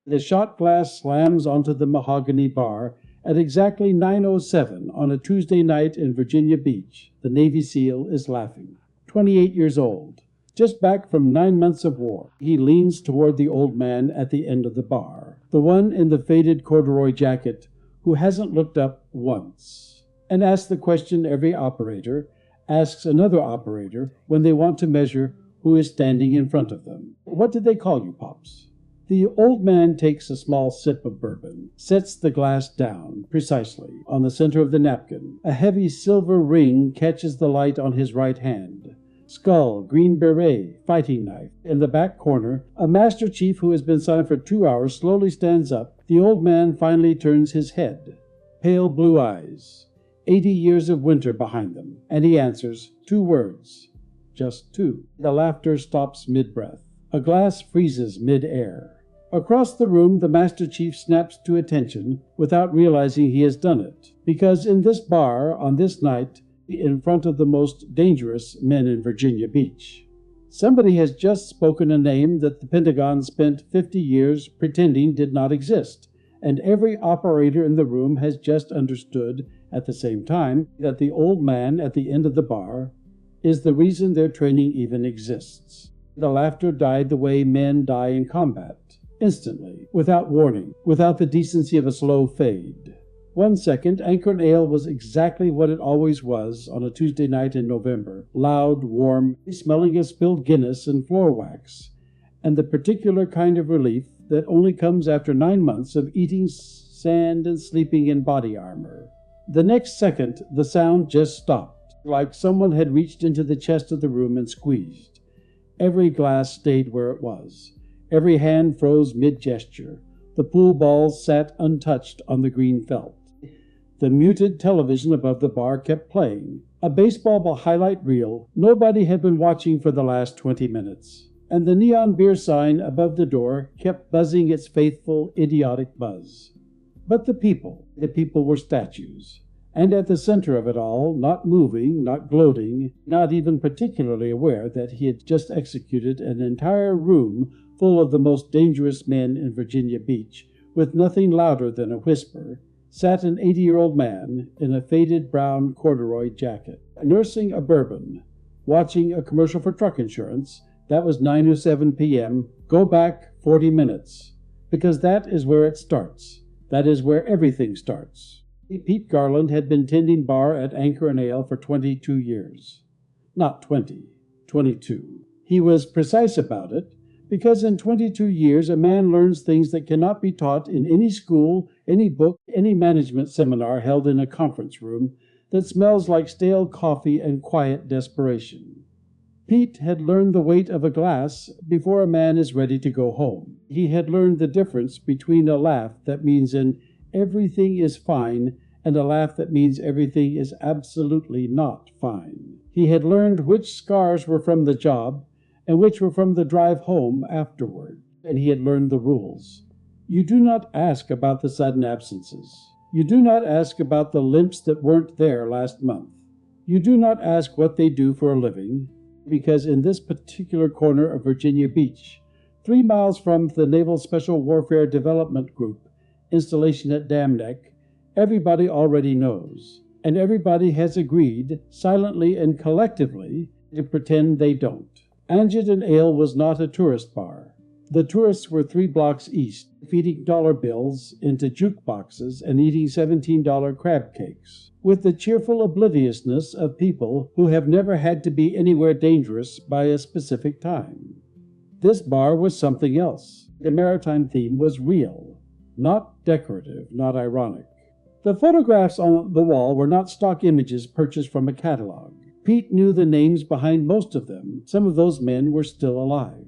The shot glass slams onto the mahogany bar at exactly 9:07 on a Tuesday night in Virginia Beach. The Navy SEAL is laughing. 28 years old, just back from 9 months of war. He leans toward the old man at the end of the bar, the one in the faded corduroy jacket who hasn't looked up once, and asks the question every operator asks another operator when they want to measure who is standing in front of them. "What did they call you, Pops?" The old man takes a small sip of bourbon, sets the glass down, precisely, on the center of the napkin. A heavy silver ring catches the light on his right hand. Skull, green beret, fighting knife. In the back corner, a master chief who has been silent for 2 hours slowly stands up. The old man finally turns his head. Pale blue eyes, 80 years of winter behind them, and he answers 2 words. Just 2. The laughter stops mid-breath. A glass freezes mid-air. Across the room, the Master Chief snaps to attention without realizing he has done it, because in this bar, on this night, in front of the most dangerous men in Virginia Beach, somebody has just spoken a name that the Pentagon spent 50 years pretending did not exist, and every operator in the room has just understood at the same time that the old man at the end of the bar is the reason their training even exists. The laughter died the way men die in combat. Instantly, without warning, without the decency of a slow fade. 1 second, Anchor and Ale was exactly what it always was on a Tuesday night in November. Loud, warm, smelling of spilled Guinness and floor wax, and the particular kind of relief that only comes after 9 months of eating sand and sleeping in body armor. The next second, the sound just stopped, like someone had reached into the chest of the room and squeezed. Every glass stayed where it was. Every hand froze mid-gesture. The pool balls sat untouched on the green felt. The muted television above the bar kept playing. A baseball highlight reel nobody had been watching for the last 20 minutes. And the neon beer sign above the door kept buzzing its faithful, idiotic buzz. But the people were statues. And at the center of it all, not moving, not gloating, not even particularly aware that he had just executed an entire room full of the most dangerous men in Virginia Beach, with nothing louder than a whisper, sat an 80-year-old man in a faded brown corduroy jacket, nursing a bourbon, watching a commercial for truck insurance. That was 9:07 p.m. Go back 40 minutes, because that is where it starts. That is where everything starts. Pete Garland had been tending bar at Anchor and Ale for 22 years. Not 20, 22. He was precise about it, because in 22 years a man learns things that cannot be taught in any school, any book, any management seminar held in a conference room that smells like stale coffee and quiet desperation. Pete had learned the weight of a glass before a man is ready to go home. He had learned the difference between a laugh that means everything is fine and a laugh that means everything is absolutely not fine. He had learned which scars were from the job and which were from the drive home afterward. And he had learned the rules. You do not ask about the sudden absences. You do not ask about the limps that weren't there last month. You do not ask what they do for a living, because in this particular corner of Virginia Beach, 3 miles from the Naval Special Warfare Development Group installation at Dam Neck, everybody already knows, and everybody has agreed, silently and collectively, to pretend they don't. Anjit and Ale was not a tourist bar. The tourists were 3 blocks east, feeding dollar bills into jukeboxes and eating $17 crab cakes, with the cheerful obliviousness of people who have never had to be anywhere dangerous by a specific time. This bar was something else. The maritime theme was real, not decorative, not ironic. The photographs on the wall were not stock images purchased from a catalog. Pete knew the names behind most of them. Some of those men were still alive.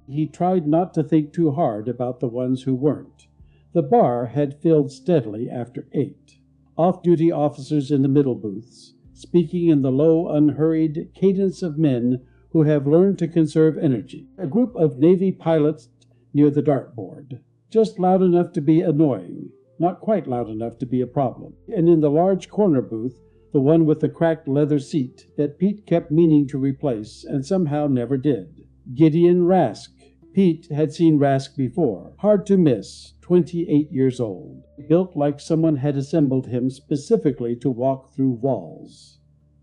He tried not to think too hard about the ones who weren't. The bar had filled steadily after 8. Off-duty officers in the middle booths, speaking in the low, unhurried cadence of men who have learned to conserve energy. A group of Navy pilots near the dartboard, just loud enough to be annoying, not quite loud enough to be a problem. And in the large corner booth, the one with the cracked leather seat that Pete kept meaning to replace and somehow never did, Gideon Rask, Pete had seen Rask before. Hard to miss, 28 years old. Built like someone had assembled him specifically to walk through walls.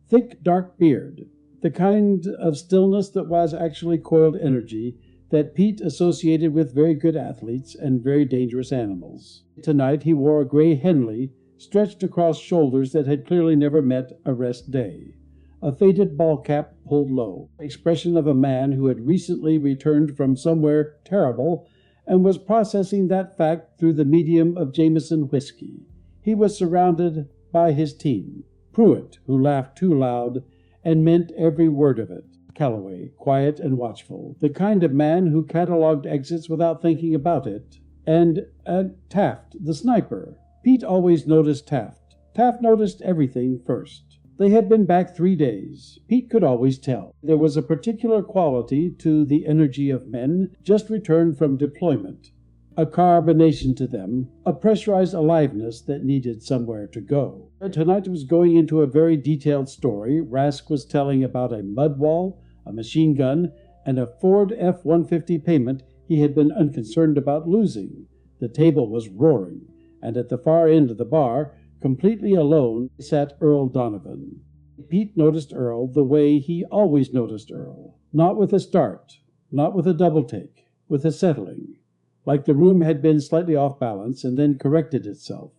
Thick, dark beard, the kind of stillness that was actually coiled energy that Pete associated with very good athletes and very dangerous animals. Tonight he wore a gray Henley stretched across shoulders that had clearly never met a rest day. A faded ball cap pulled low, expression of a man who had recently returned from somewhere terrible and was processing that fact through the medium of Jameson whiskey. He was surrounded by his team. Pruitt, who laughed too loud and meant every word of it. Calloway, quiet and watchful, the kind of man who catalogued exits without thinking about it. And Taft, the sniper. Pete always noticed Taft. Taft noticed everything first. They had been back 3 days. Pete could always tell. There was a particular quality to the energy of men just returned from deployment, a carbonation to them, a pressurized aliveness that needed somewhere to go. Tonight was going into a very detailed story. Rask was telling about a mud wall, a machine gun, and a Ford F-150 payment he had been unconcerned about losing. The table was roaring, and at the far end of the bar, completely alone, sat Earl Donovan. Pete noticed Earl the way he always noticed Earl. Not with a start, not with a double take, with a settling. Like the room had been slightly off balance and then corrected itself.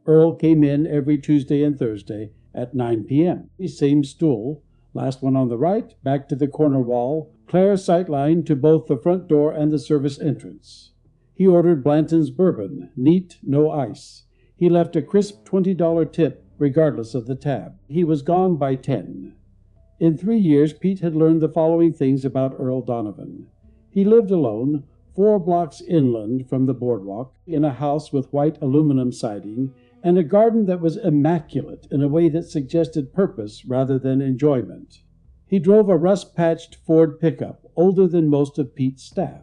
Earl came in every Tuesday and Thursday at 9 p.m. Same stool, last one on the right, back to the corner wall, clear sightline to both the front door and the service entrance. He ordered Blanton's bourbon, neat, no ice. He left a crisp $20 tip regardless of the tab. He was gone by 10. In 3 years, Pete had learned the following things about Earl Donovan. He lived alone, 4 blocks inland from the boardwalk, in a house with white aluminum siding, and a garden that was immaculate in a way that suggested purpose rather than enjoyment. He drove a rust-patched Ford pickup, older than most of Pete's staff.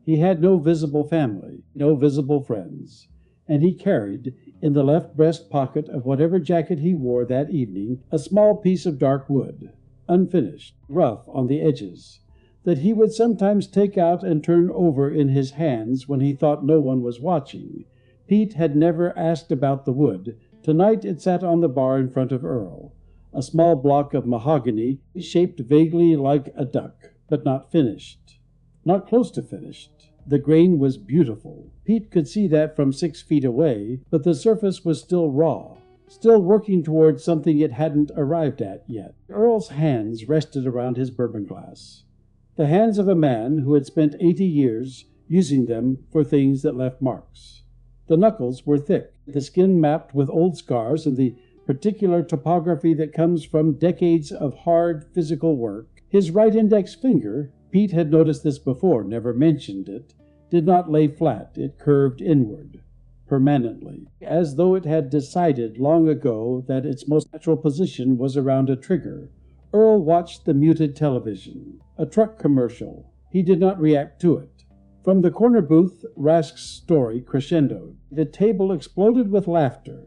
He had no visible family, no visible friends, and he carried, in the left breast pocket of whatever jacket he wore that evening, a small piece of dark wood, unfinished, rough on the edges, that he would sometimes take out and turn over in his hands when he thought no one was watching. Pete had never asked about the wood. Tonight it sat on the bar in front of Earl, a small block of mahogany shaped vaguely like a duck, but not finished, not close to finished. The grain was beautiful. Pete could see that from 6 feet away, but the surface was still raw, still working towards something it hadn't arrived at yet. Earl's hands rested around his bourbon glass. The hands of a man who had spent 80 years using them for things that left marks. The knuckles were thick, the skin mapped with old scars and the particular topography that comes from decades of hard physical work. His right index finger, Pete had noticed this before, never mentioned it, did not lay flat. It curved inward, permanently, as though it had decided long ago that its most natural position was around a trigger. Earl watched the muted television, a truck commercial. He did not react to it. From the corner booth, Rask's story crescendoed. The table exploded with laughter,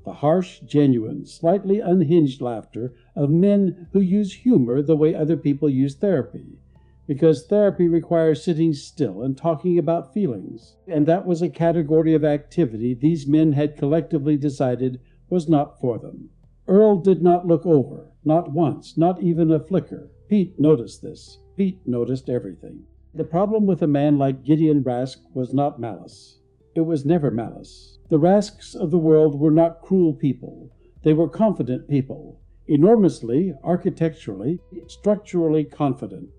the harsh, genuine, slightly unhinged laughter of men who use humor the way other people use therapy, because therapy requires sitting still and talking about feelings, and that was a category of activity these men had collectively decided was not for them. Earl did not look over, not once, not even a flicker. Pete noticed this. Pete noticed everything. The problem with a man like Gideon Rask was not malice. It was never malice. The Rasks of the world were not cruel people. They were confident people, enormously, architecturally, structurally confident.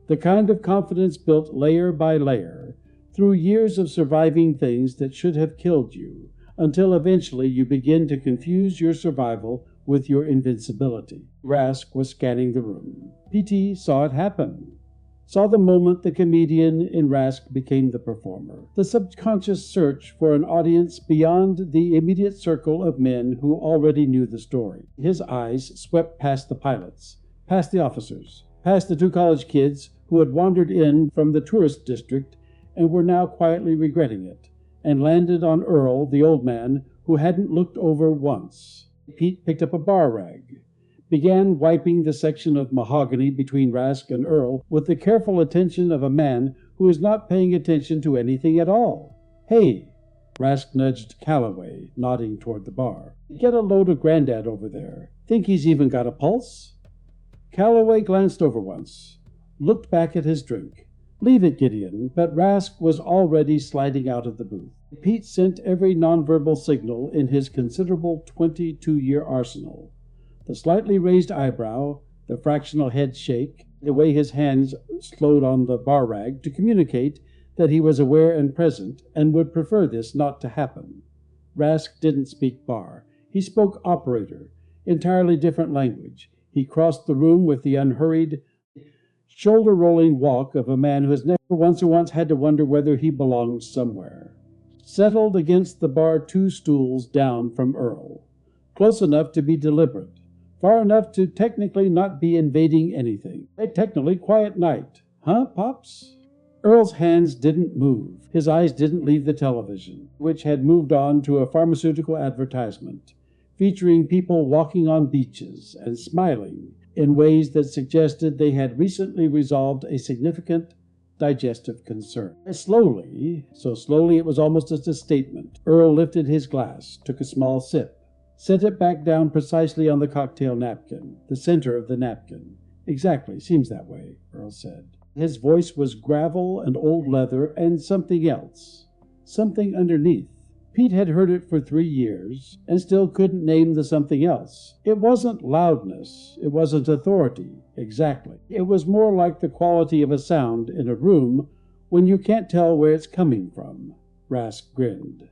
The kind of confidence built layer by layer, through years of surviving things that should have killed you, until eventually you begin to confuse your survival with your invincibility. Rask was scanning the room. P.T. saw it happen, saw the moment the comedian in Rask became the performer, the subconscious search for an audience beyond the immediate circle of men who already knew the story. His eyes swept past the pilots, past the officers, past the 2 college kids who had wandered in from the tourist district and were now quietly regretting it, and landed on Earl, the old man, who hadn't looked over once. Pete picked up a bar rag, began wiping the section of mahogany between Rask and Earl with the careful attention of a man who who is not paying attention to anything at all. Hey! Rask nudged Calloway, nodding toward the bar. Get a load of Grandad over there. Think he's even got a pulse? Calloway glanced over once, looked back at his drink. Leave it, Gideon, but Rask was already sliding out of the booth. Pete sent every nonverbal signal in his considerable 22-year arsenal. The slightly raised eyebrow, the fractional head shake, the way his hands slowed on the bar rag to communicate that he was aware and present, and would prefer this not to happen. Rask didn't speak bar. He spoke operator, entirely different language. He crossed the room with the unhurried, shoulder-rolling walk of a man who has never once had to wonder whether he belonged somewhere. Settled against the bar 2 stools down from Earl. Close enough to be deliberate. Far enough to technically not be invading anything. A technically quiet night. Huh, Pops? Earl's hands didn't move. His eyes didn't leave the television, which had moved on to a pharmaceutical advertisement, featuring people walking on beaches and smiling in ways that suggested they had recently resolved a significant digestive concern. Slowly, so slowly it was almost as a statement, Earl lifted his glass, took a small sip, set it back down precisely on the cocktail napkin, the center of the napkin. Exactly, seems that way, Earl said. His voice was gravel and old leather and something else, something underneath. Pete had heard it for 3 years and still couldn't name the something else. It wasn't loudness, it wasn't authority, exactly. It was more like the quality of a sound in a room when you can't tell where it's coming from. Rask grinned.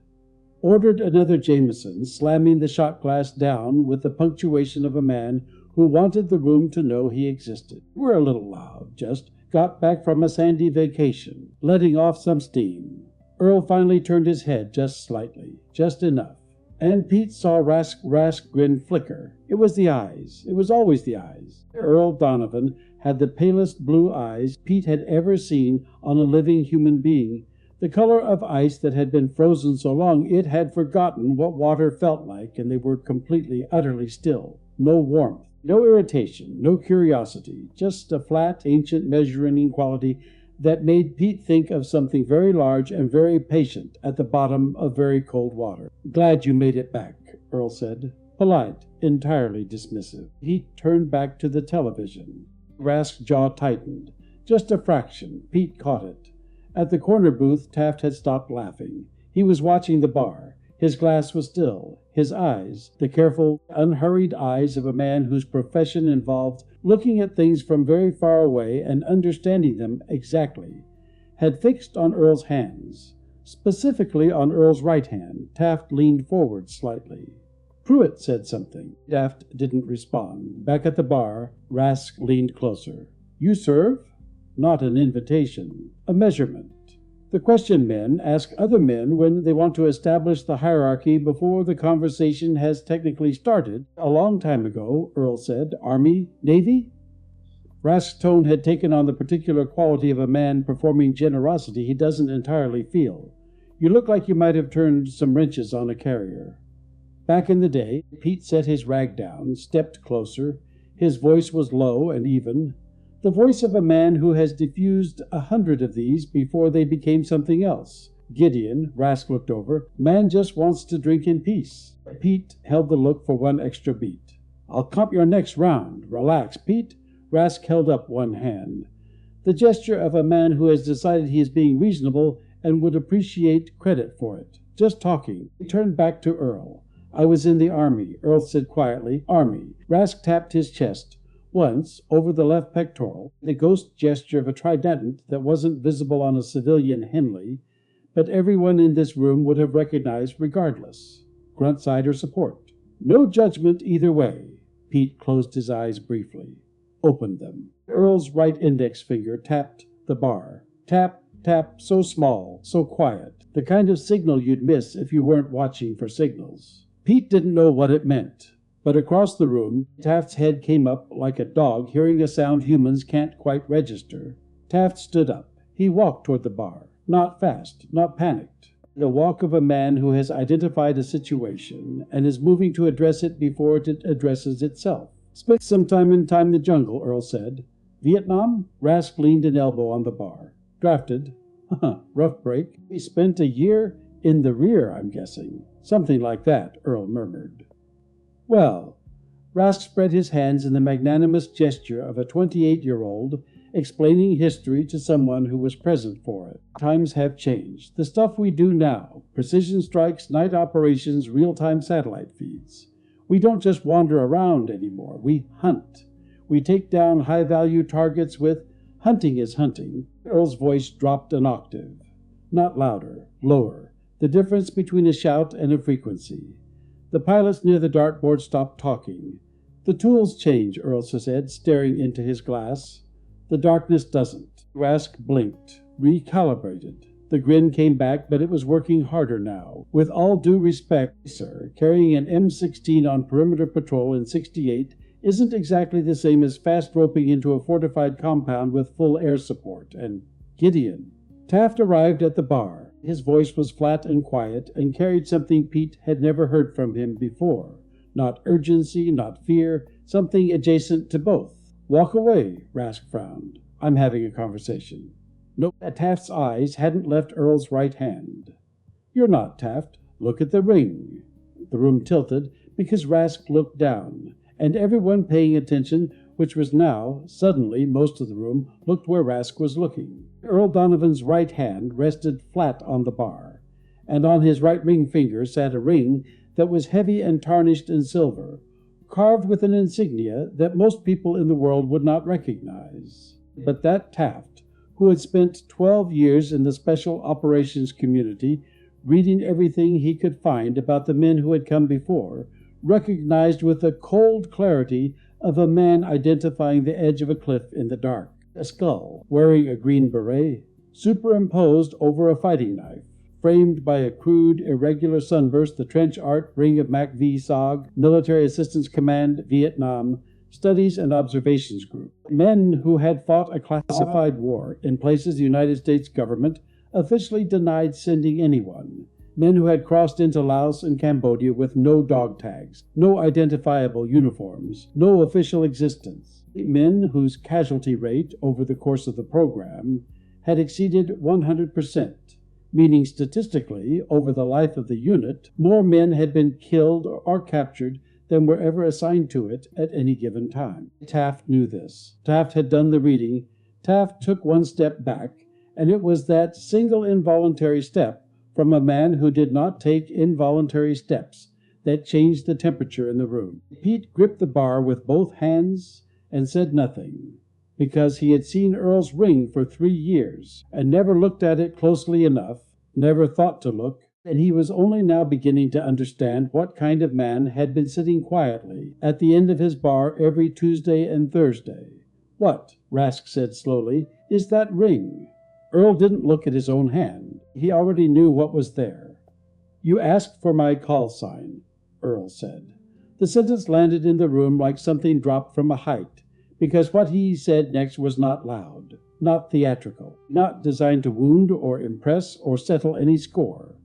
Ordered another Jameson, slamming the shot glass down with the punctuation of a man who wanted the room to know he existed. We're a little loud, just got back from a sandy vacation, letting off some steam. Earl finally turned his head just slightly, just enough, and Pete saw Rask grin flicker. It was the eyes. It was always the eyes. Earl Donovan had the palest blue eyes Pete had ever seen on a living human being, the color of ice that had been frozen so long it had forgotten what water felt like, and they were completely, utterly still. No warmth, no irritation, no curiosity, just a flat, ancient measuring quality that made Pete think of something very large and very patient at the bottom of very cold water. Glad you made it back, Earl said. Polite, entirely dismissive. He turned back to the television. Rask's jaw tightened. Just a fraction. Pete caught it. At the corner booth, Taft had stopped laughing. He was watching the bar. His glass was still. His eyes, the careful, unhurried eyes of a man whose profession involved looking at things from very far away and understanding them exactly, had fixed on Earl's hands. Specifically on Earl's right hand. Taft leaned forward slightly. Pruitt said something. Taft didn't respond. Back at the bar, Rask leaned closer. You serve? Not an invitation. A measurement. The question men ask other men when they want to establish the hierarchy before the conversation has technically started. A long time ago, Earl said. Army? Navy? Rask's tone had taken on the particular quality of a man performing generosity he doesn't entirely feel. You look like you might have turned some wrenches on a carrier. Back in the day, Pete set his rag down, stepped closer. His voice was low and even. The voice of a man who has diffused 100 of these before they became something else. Gideon, Rask looked over. Man just wants to drink in peace. Pete held the look for one extra beat. I'll comp your next round. Relax, Pete. Rask held up one hand. The gesture of a man who has decided he is being reasonable and would appreciate credit for it. Just talking. He turned back to Earl. I was in the Army, Earl said quietly. Army. Rask tapped his chest. Once, over the left pectoral, the ghost gesture of a trident that wasn't visible on a civilian Henley, but everyone in this room would have recognized regardless. Grunt side or support. No judgment either way. Pete closed his eyes briefly. Opened them. Earl's right index finger tapped the bar. Tap, tap, so small, so quiet. The kind of signal you'd miss if you weren't watching for signals. Pete didn't know what it meant. But across the room, Taft's head came up like a dog hearing a sound humans can't quite register. Taft stood up. He walked toward the bar. Not fast, not panicked. The walk of a man who has identified a situation and is moving to address it before it addresses itself. Spent some time in the jungle, Earl said. Vietnam? Rask leaned an elbow on the bar. Drafted. Rough break. We spent a year in the rear, I'm guessing. Something like that, Earl murmured. Well, Rask spread his hands in the magnanimous gesture of a 28-year-old explaining history to someone who was present for it. Times have changed. The stuff we do now, precision strikes, night operations, real-time satellite feeds. We don't just wander around anymore. We hunt. We take down high-value targets with hunting is hunting. Earl's voice dropped an octave. Not louder, lower. The difference between a shout and a frequency. The pilots near the dartboard stopped talking. The tools change, Earl said, staring into his glass. The darkness doesn't. Rask blinked, recalibrated. The grin came back, but it was working harder now. With all due respect, sir, carrying an M16 on perimeter patrol in 68 isn't exactly the same as fast roping into a fortified compound with full air support. And Gideon. Taft arrived at the bar. His voice was flat and quiet, and carried something Pete had never heard from him before. Not urgency, not fear, something adjacent to both. Walk away, Rask frowned. I'm having a conversation. Nope, Taft's eyes hadn't left Earl's right hand. You're not, Taft. Look at the ring. The room tilted because Rask looked down, and everyone paying attention, which was now, suddenly, most of the room, looked where Rask was looking. Earl Donovan's right hand rested flat on the bar, and on his right ring finger sat a ring that was heavy and tarnished in silver, carved with an insignia that most people in the world would not recognize. But that Taft, who had spent 12 years in the special operations community, reading everything he could find about the men who had come before, recognized with the cold clarity of a man identifying the edge of a cliff in the dark. A skull, wearing a green beret, superimposed over a fighting knife, framed by a crude, irregular sunburst, the trench art ring of MACV SOG, Military Assistance Command, Vietnam, Studies and Observations Group. Men who had fought a classified war in places the United States government officially denied sending anyone. Men who had crossed into Laos and Cambodia with no dog tags, no identifiable uniforms, no official existence. Men whose casualty rate over the course of the program had exceeded 100%, meaning statistically, over the life of the unit, more men had been killed or captured than were ever assigned to it at any given time. Taft knew this. Taft had done the reading. Taft took one step back, and it was that single involuntary step from a man who did not take involuntary steps that changed the temperature in the room. Pete gripped the bar with both hands and said nothing, because he had seen Earl's ring for 3 years and never looked at it closely enough, never thought to look, and he was only now beginning to understand what kind of man had been sitting quietly at the end of his bar every Tuesday and Thursday. What, Rask said slowly, is that ring? Earl didn't look at his own hand. He already knew what was there. You asked for my call sign, Earl said. The sentence landed in the room like something dropped from a height, because what he said next was not loud, not theatrical, not designed to wound or impress or settle any score.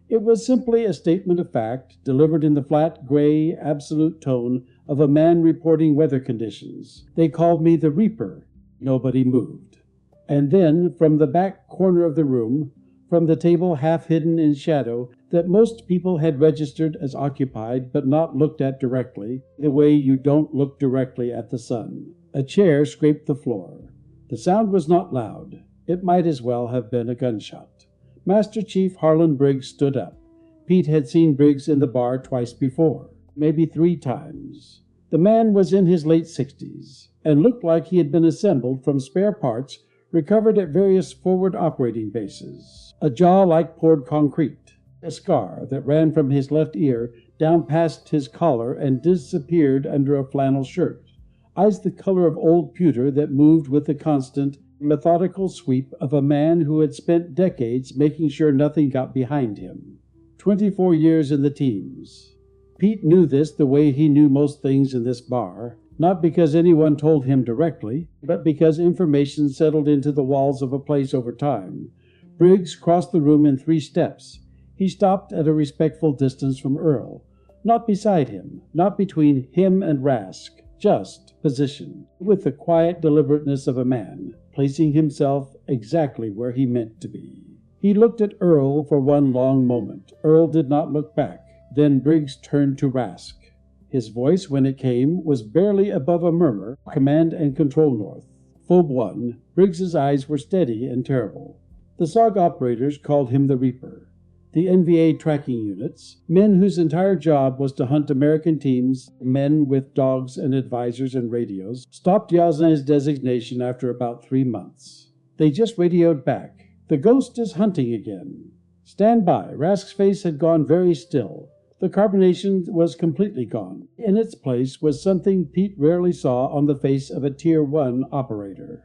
It was simply a statement of fact, delivered in the flat, gray, absolute tone of a man reporting weather conditions. They called me the Reaper. Nobody moved. And then, from the back corner of the room, from the table half hidden in shadow that most people had registered as occupied but not looked at directly, the way you don't look directly at the sun, a chair scraped the floor. The sound was not loud. It might as well have been a gunshot. Master Chief Harlan Briggs stood up. Pete had seen Briggs in the bar twice before, maybe 3 times. The man was in his late 60s, and looked like he had been assembled from spare parts recovered at various forward operating bases. A jaw like poured concrete, a scar that ran from his left ear down past his collar and disappeared under a flannel shirt, eyes the color of old pewter that moved with the constant, methodical sweep of a man who had spent decades making sure nothing got behind him. 24 years in the teams. Pete knew this the way he knew most things in this bar, not because anyone told him directly, but because information settled into the walls of a place over time. Briggs crossed the room in 3 steps. He stopped at a respectful distance from Earl, not beside him, not between him and Rask, just position, with the quiet deliberateness of a man, placing himself exactly where he meant to be. He looked at Earl for one long moment. Earl did not look back. Then Briggs turned to Rask. His voice, when it came, was barely above a murmur. Command and Control North. Phob 1. Briggs's eyes were steady and terrible. The SOG operators called him the Reaper. The NVA tracking units, men whose entire job was to hunt American teams, men with dogs and advisors and radios, stopped Yasna's designation after about 3 months. They just radioed back. The ghost is hunting again. Stand by. Rask's face had gone very still. The carbonation was completely gone. In its place was something Pete rarely saw on the face of a Tier 1 operator.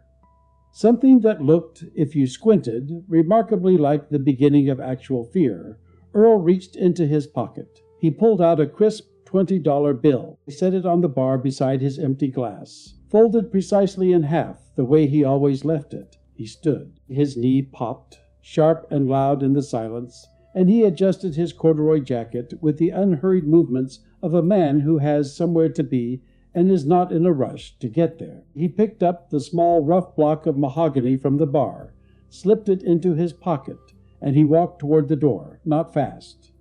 Something that looked, if you squinted, remarkably like the beginning of actual fear. Earl reached into his pocket. He pulled out a crisp $20 bill. He set it on the bar beside his empty glass, folded precisely in half, the way he always left it. He stood. His knee popped, sharp and loud in the silence, and he adjusted his corduroy jacket with the unhurried movements of a man who has somewhere to be and is not in a rush to get there. He picked up the small rough block of mahogany from the bar, slipped it into his pocket, and he walked toward the door, not fast,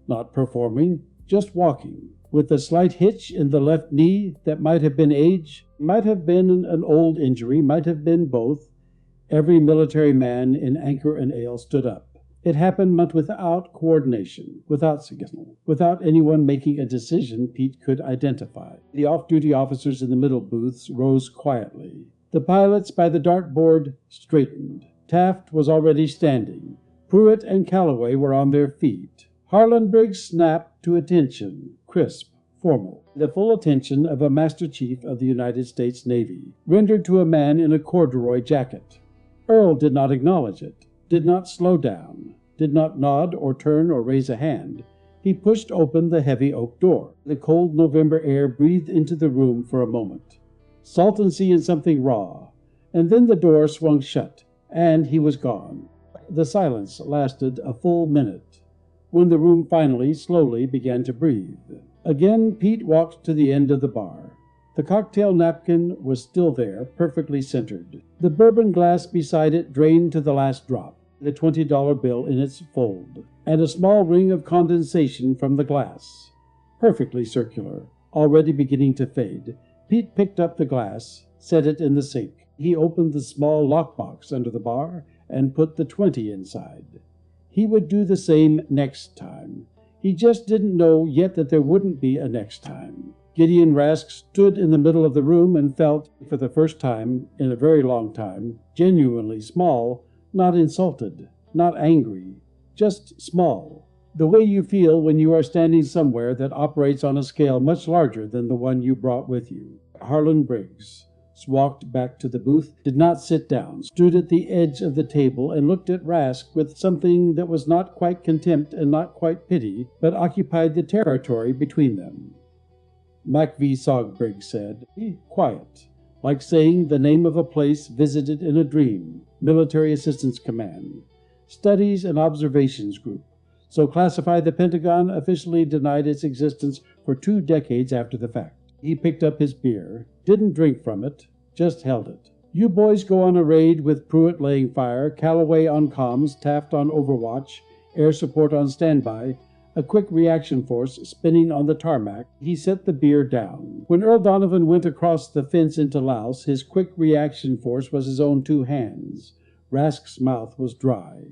not performing, just walking, with a slight hitch in the left knee that might have been age, might have been an old injury, might have been both. Every military man in Anchor and Ale stood up. It happened but without coordination, without signal, without anyone making a decision Pete could identify. The off-duty officers in the middle booths rose quietly. The pilots by the dartboard straightened. Taft was already standing. Pruitt and Calloway were on their feet. Harlan Briggs snapped to attention, crisp, formal. The full attention of a Master Chief of the United States Navy, rendered to a man in a corduroy jacket. Earl did not acknowledge it, did not slow down, did not nod or turn or raise a hand. He pushed open the heavy oak door. The cold November air breathed into the room for a moment, saltancy and something raw, and then the door swung shut, and he was gone. The silence lasted a full minute, when the room finally, slowly began to breathe. Again Pete walked to the end of the bar. The cocktail napkin was still there, perfectly centered. The bourbon glass beside it drained to the last drop, the $20 bill in its fold, and a small ring of condensation from the glass. Perfectly circular, already beginning to fade. Pete picked up the glass, set it in the sink. He opened the small lockbox under the bar and put the 20 inside. He would do the same next time. He just didn't know yet that there wouldn't be a next time. Gideon Rask stood in the middle of the room and felt, for the first time in a very long time, genuinely small, not insulted, not angry, just small. The way you feel when you are standing somewhere that operates on a scale much larger than the one you brought with you. Harlan Briggs walked back to the booth, did not sit down, stood at the edge of the table and looked at Rask with something that was not quite contempt and not quite pity, but occupied the territory between them. MacV Sog, Briggs said. Be quiet, like saying the name of a place visited in a dream. Military Assistance Command. Studies and Observations Group. So classified the Pentagon officially denied its existence for 2 decades after the fact. He picked up his beer, didn't drink from it, just held it. You boys go on a raid with Pruitt laying fire, Calloway on comms, Taft on overwatch, air support on standby, a quick reaction force spinning on the tarmac. He set the beer down. When Earl Donovan went across the fence into Laos, his quick reaction force was his own 2 hands. Rask's mouth was dry.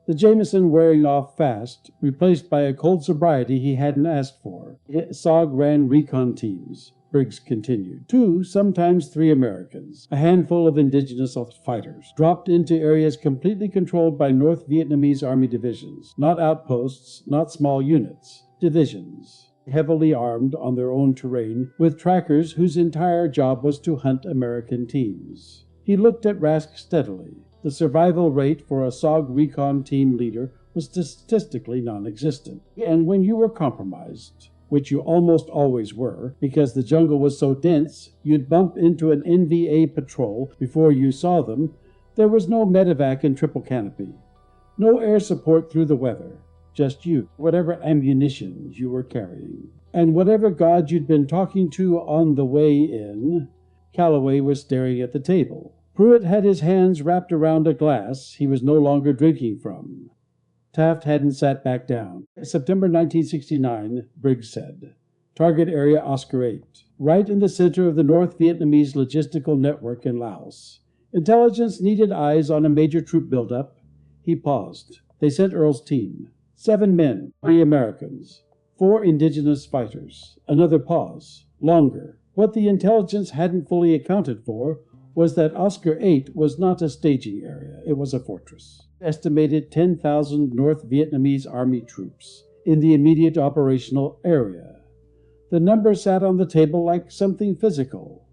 The Jameson wearing off fast, replaced by a cold sobriety he hadn't asked for. SOG ran recon teams, Briggs continued. 2, sometimes 3 Americans, a handful of indigenous fighters, dropped into areas completely controlled by North Vietnamese Army divisions, not outposts, not small units, divisions, heavily armed on their own terrain, with trackers whose entire job was to hunt American teams. He looked at Rask steadily. The survival rate for a SOG recon team leader was statistically non-existent. And when you were compromised, which you almost always were, because the jungle was so dense you'd bump into an NVA patrol before you saw them, there was no medevac in triple canopy, no air support through the weather, just you, whatever ammunition you were carrying, and whatever god you'd been talking to on the way in. Calloway was staring at the table. Pruitt had his hands wrapped around a glass he was no longer drinking from. Taft hadn't sat back down. September 1969, Briggs said. Target area Oscar 8. Right in the center of the North Vietnamese logistical network in Laos. Intelligence needed eyes on a major troop buildup. He paused. They sent Earl's team. 7 men, 3 Americans, 4 indigenous fighters. Another pause. Longer. What the intelligence hadn't fully accounted for was that Oscar 8 was not a staging area. It was a fortress. Estimated 10,000 North Vietnamese Army troops in the immediate operational area. The number sat on the table like something physical.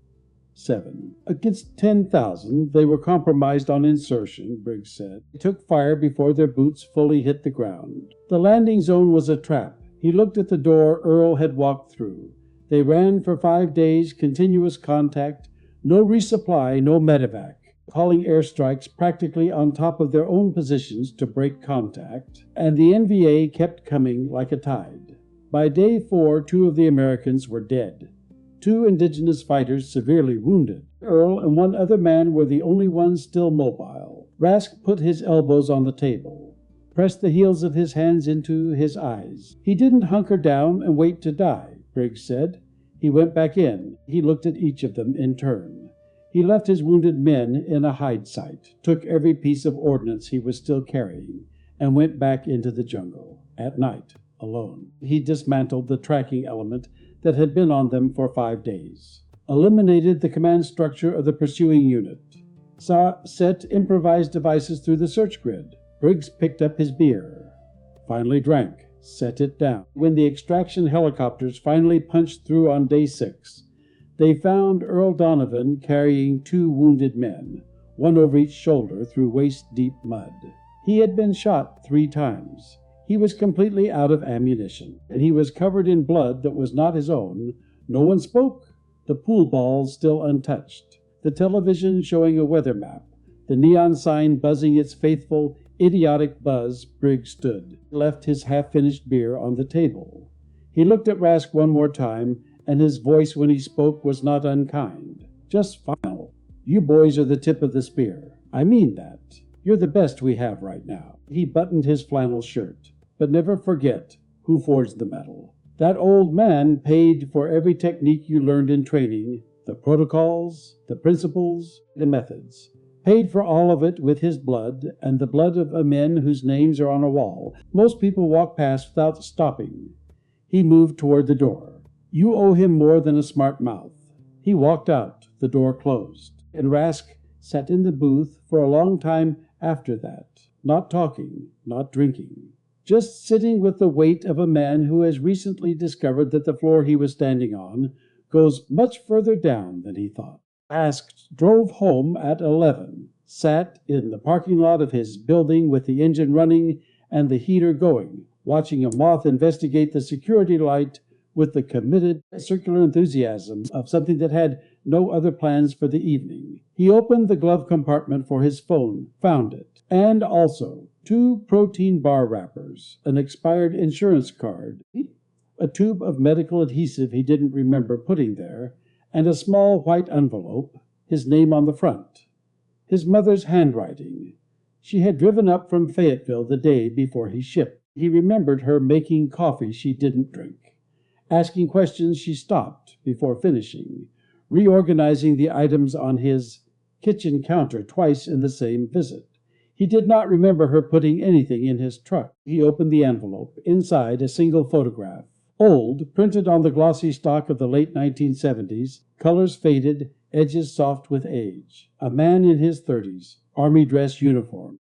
7. Against 10,000, they were compromised on insertion, Briggs said. They took fire before their boots fully hit the ground. The landing zone was a trap. He looked at the door Earl had walked through. They ran for 5 days, continuous contact, no resupply, no medevac, calling airstrikes practically on top of their own positions to break contact, and the NVA kept coming like a tide. By day 4, 2 of the Americans were dead. 2 indigenous fighters severely wounded. Earl and 1 other man were the only ones still mobile. Rask put his elbows on the table, pressed the heels of his hands into his eyes. He didn't hunker down and wait to die, Briggs said. He went back in. He looked at each of them in turn. He left his wounded men in a hide site, took every piece of ordnance he was still carrying, and went back into the jungle, at night, alone. He dismantled the tracking element that had been on them for 5 days, eliminated the command structure of the pursuing unit, set improvised devices through the search grid. Briggs picked up his beer, finally drank, set it down. When the extraction helicopters finally punched through on day 6, they found Earl Donovan carrying 2 wounded men, 1 over each shoulder through waist-deep mud. He had been shot 3 times. He was completely out of ammunition, and he was covered in blood that was not his own. No one spoke. The pool balls still untouched, the television showing a weather map, the neon sign buzzing its faithful, idiotic buzz. Briggs stood, left his half-finished beer on the table. He looked at Rask one more time, and his voice when he spoke was not unkind, just final. You boys are the tip of the spear. I mean that. You're the best we have right now. He buttoned his flannel shirt. But never forget who forged the metal. That old man paid for every technique you learned in training, the protocols, the principles, the methods. Paid for all of it with his blood and the blood of men whose names are on a wall. Most people walk past without stopping. He moved toward the door. You owe him more than a smart mouth. He walked out. The door closed. And Rask sat in the booth for a long time after that, not talking, not drinking. Just sitting with the weight of a man who has recently discovered that the floor he was standing on goes much further down than he thought. Rask drove home at 11, sat in the parking lot of his building with the engine running and the heater going, watching a moth investigate the security light with the committed circular enthusiasm of something that had no other plans for the evening. He opened the glove compartment for his phone, found it, and also 2 protein bar wrappers, an expired insurance card, a tube of medical adhesive he didn't remember putting there, and a small white envelope, his name on the front. His mother's handwriting. She had driven up from Fayetteville the day before he shipped. He remembered her making coffee she didn't drink, asking questions she stopped before finishing, reorganizing the items on his kitchen counter twice in the same visit. He did not remember her putting anything in his truck. He opened the envelope. Inside, a single photograph. Old, printed on the glossy stock of the late 1970s, colors faded, edges soft with age. A man in his 30s, army dress uniform.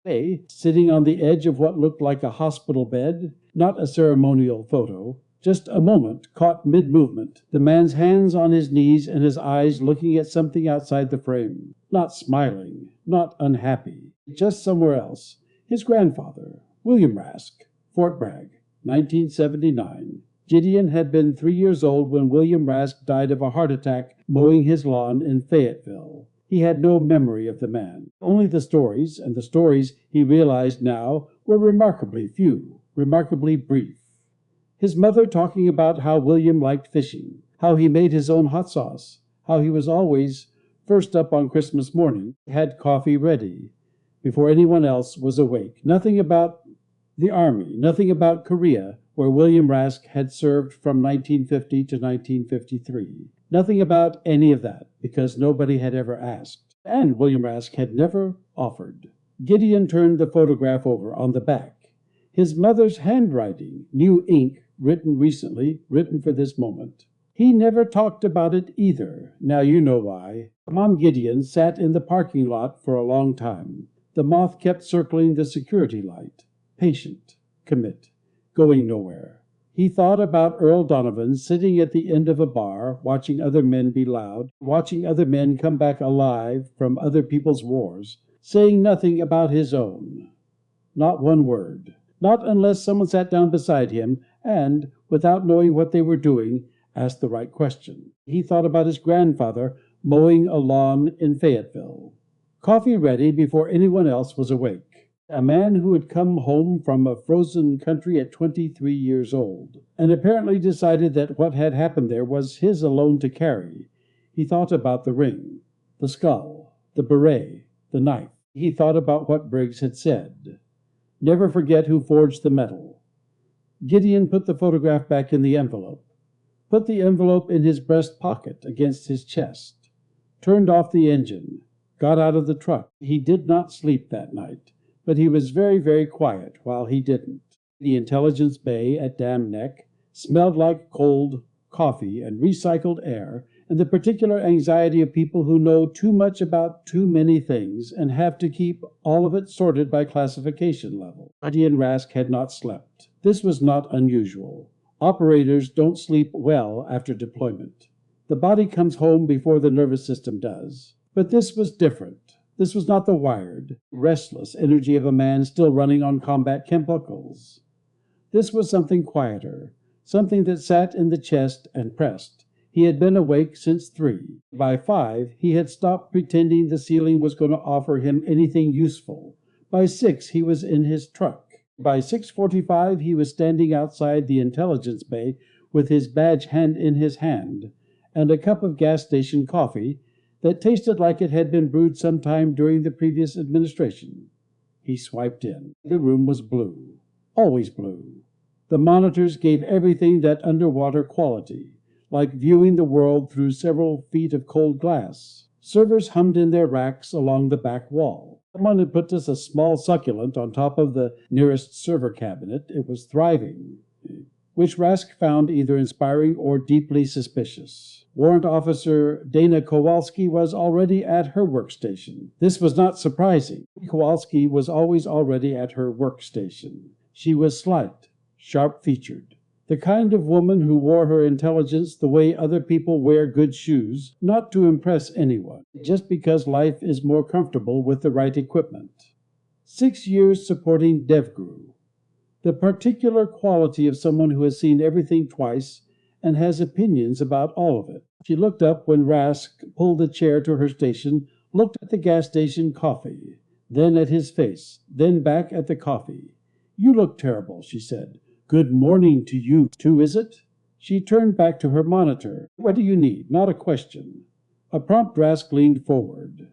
Sitting on the edge of what looked like a hospital bed, not a ceremonial photo, just a moment caught mid-movement, the man's hands on his knees and his eyes looking at something outside the frame. Not smiling, not unhappy, just somewhere else. His grandfather, William Rask, Fort Bragg, 1979. Gideon had been 3 years old when William Rask died of a heart attack mowing his lawn in Fayetteville. He had no memory of the man, only the stories, and the stories, he realized now, were remarkably few, remarkably brief. His mother talking about how William liked fishing, how he made his own hot sauce, how he was always First up on Christmas morning, had coffee ready before anyone else was awake. Nothing about the Army, nothing about Korea, where William Rask had served from 1950 to 1953. Nothing about any of that, because nobody had ever asked, and William Rask had never offered. Gideon turned the photograph over on the back. His mother's handwriting, new ink, written recently, written for this moment. He never talked about it either. Now you know why. Mom Gideon sat in the parking lot for a long time. The moth kept circling the security light. Patient, commit, going nowhere. He thought about Earl Donovan sitting at the end of a bar, watching other men be loud, watching other men come back alive from other people's wars, saying nothing about his own. Not one word. Not unless someone sat down beside him and, without knowing what they were doing, asked the right question. He thought about his grandfather mowing a lawn in Fayetteville. Coffee ready before anyone else was awake. A man who had come home from a frozen country at 23 years old, and apparently decided that what had happened there was his alone to carry. He thought about the ring, the skull, the beret, the knife. He thought about what Briggs had said. Never forget who forged the metal. Gideon put the photograph back in the envelope. Put the envelope in his breast pocket against his chest. Turned off the engine. Got out of the truck. He did not sleep that night, but he was very, very quiet while he didn't. The intelligence bay at Dam Neck smelled like cold coffee and recycled air, and the particular anxiety of people who know too much about too many things and have to keep all of it sorted by classification level. Gideon Rask had not slept. This was not unusual. Operators don't sleep well after deployment. The body comes home before the nervous system does. But this was different. This was not the wired, restless energy of a man still running on combat chemicals. This was something quieter, something that sat in the chest and pressed. He had been awake since 3. By 5, he had stopped pretending the ceiling was going to offer him anything useful. By 6, he was in his truck. By 6:45, he was standing outside the intelligence bay with his badge hand in his hand and a cup of gas station coffee that tasted like it had been brewed sometime during the previous administration. He swiped in. The room was blue. Always blue. The monitors gave everything that underwater quality, like viewing the world through several feet of cold glass. Servers hummed in their racks along the back wall. Someone had put just a small succulent on top of the nearest server cabinet. It was thriving, which Rask found either inspiring or deeply suspicious. Warrant Officer Dana Kowalski was already at her workstation. This was not surprising. Kowalski was always already at her workstation. She was slight, sharp-featured, the kind of woman who wore her intelligence the way other people wear good shoes, not to impress anyone, just because life is more comfortable with the right equipment. 6 years supporting DevGru. The particular quality of someone who has seen everything twice and has opinions about all of it. She looked up when Rask pulled a chair to her station, looked at the gas station coffee, then at his face, then back at the coffee. "You look terrible," she said. "Good morning to you, too, is it?" She turned back to her monitor. "What do you need?" Not a question. A prompt. Rask leaned forward,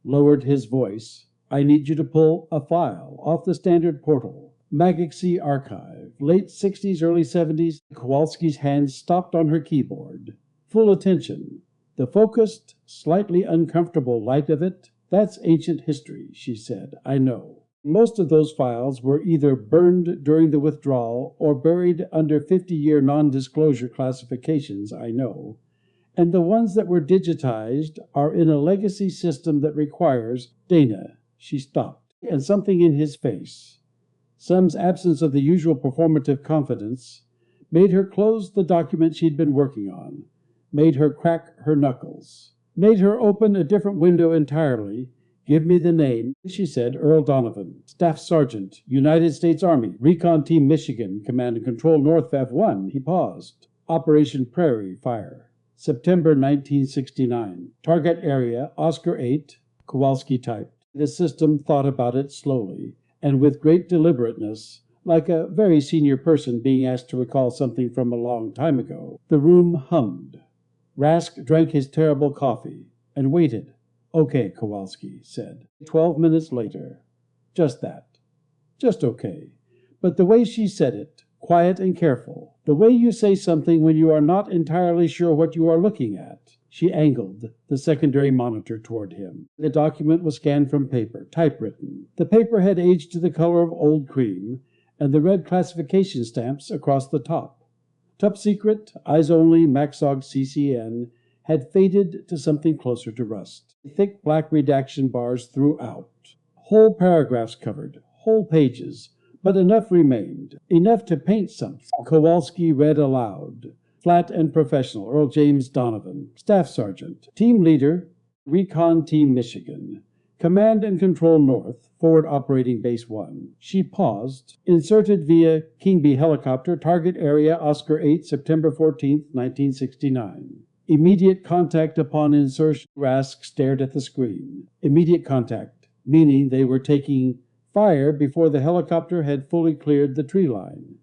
lowered his voice. "I need you to pull a file off the standard portal. Magaxi archive, late 60s, early 70s. Kowalski's hand stopped on her keyboard. Full attention. The focused, slightly uncomfortable light of it. "That's ancient history," she said. "I know. Most of those files were either burned during the withdrawal or buried under 50-year non-disclosure classifications, I know. And the ones that were digitized are in a legacy system that requires—" Dana. She stopped, and something in his face, some absence of the usual performative confidence, made her close the document she'd been working on, made her crack her knuckles, made her open a different window entirely. "Give me the name," she said. "Earl Donovan, Staff Sergeant, United States Army, Recon Team Michigan, Command and Control North F1. He paused. "Operation Prairie Fire, September 1969. Target area, Oscar 8. Kowalski typed. The system thought about it slowly, and with great deliberateness, like a very senior person being asked to recall something from a long time ago. The room hummed. Rask drank his terrible coffee and waited. "Okay," Kowalski said. 12 minutes later. Just that. Just okay. But the way she said it, quiet and careful, the way you say something when you are not entirely sure what you are looking at. She angled the secondary monitor toward him. The document was scanned from paper, typewritten. The paper had aged to the color of old cream, and the red classification stamps across the top. Top secret, eyes only, Maxog CCN, had faded to something closer to rust. Thick black redaction bars throughout. Whole paragraphs covered, whole pages, but enough remained, enough to paint something. Kowalski read aloud. Flat and professional, Earl James Donovan, Staff Sergeant, Team Leader, Recon Team Michigan, Command and Control North, Forward Operating Base 1. She paused, inserted via King B helicopter, target area Oscar 8, September 14, 1969. Immediate contact upon insertion. Rask stared at the screen. Immediate contact, meaning they were taking fire before the helicopter had fully cleared the tree line,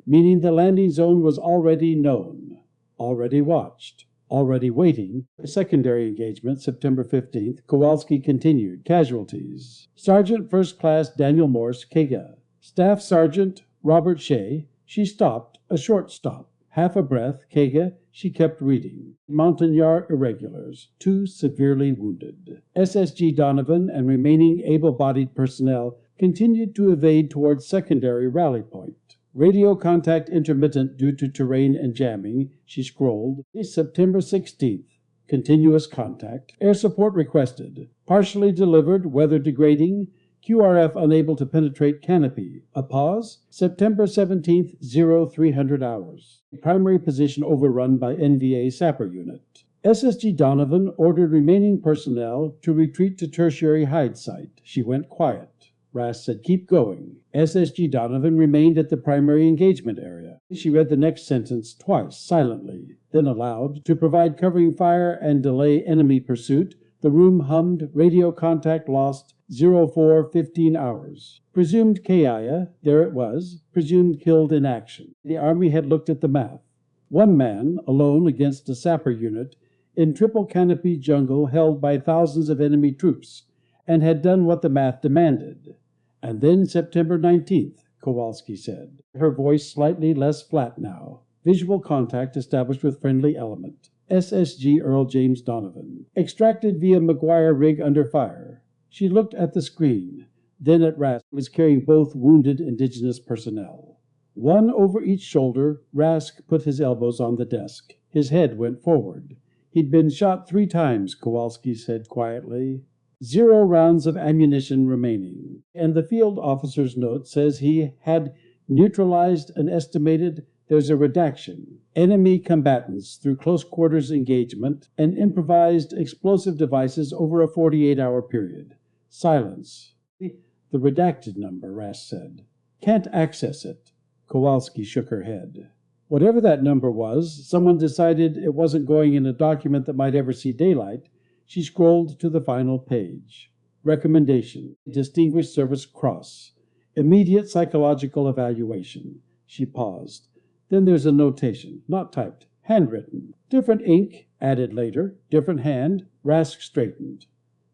meaning the landing zone was already known, already watched, already waiting. Secondary engagement, September 15th. Kowalski continued. Casualties. Sergeant First Class Daniel Morse, Kega. Staff Sergeant Robert Shea. She stopped, a short stop. Half a breath, Kega. She kept reading. Montagnard Irregulars. 2 severely wounded. SSG Donovan and remaining able-bodied personnel continued to evade towards secondary rally point. Radio contact intermittent due to terrain and jamming, she scrolled. September 16th. Continuous contact. Air support requested. Partially delivered, weather degrading. QRF unable to penetrate canopy. A pause. September 17th, 0300 hours. Primary position overrun by NVA Sapper Unit. SSG Donovan ordered remaining personnel to retreat to tertiary hide site. She went quiet. Rask said, "Keep going." SSG Donovan remained at the primary engagement area. She read the next sentence twice, silently, then aloud. To provide covering fire and delay enemy pursuit, the room hummed, radio contact lost, 04:15 hours. Presumed Kaya, there it was, presumed killed in action. The Army had looked at the math. One man, alone against a sapper unit, in triple canopy jungle held by thousands of enemy troops, and had done what the math demanded. And then September 19th, Kowalski said, her voice slightly less flat now. Visual contact established with friendly element. SSG Earl James Donovan. Extracted via McGuire rig under fire. She looked at the screen, then at Rask, who was carrying both wounded indigenous personnel. One over each shoulder, Rask put his elbows on the desk. His head went forward. He'd been shot 3 times, Kowalski said quietly. 0 rounds of ammunition remaining. And the field officer's note says he had neutralized an estimated, there's a redaction, enemy combatants through close quarters engagement and improvised explosive devices over a 48-hour period. Silence. The redacted number, Rask said. Can't access it. Kowalski shook her head. Whatever that number was, someone decided it wasn't going in a document that might ever see daylight. She scrolled to the final page. Recommendation. Distinguished Service Cross. Immediate psychological evaluation. She paused. Then there's a notation, not typed, handwritten. Different ink, added later. Different hand. Rask straightened.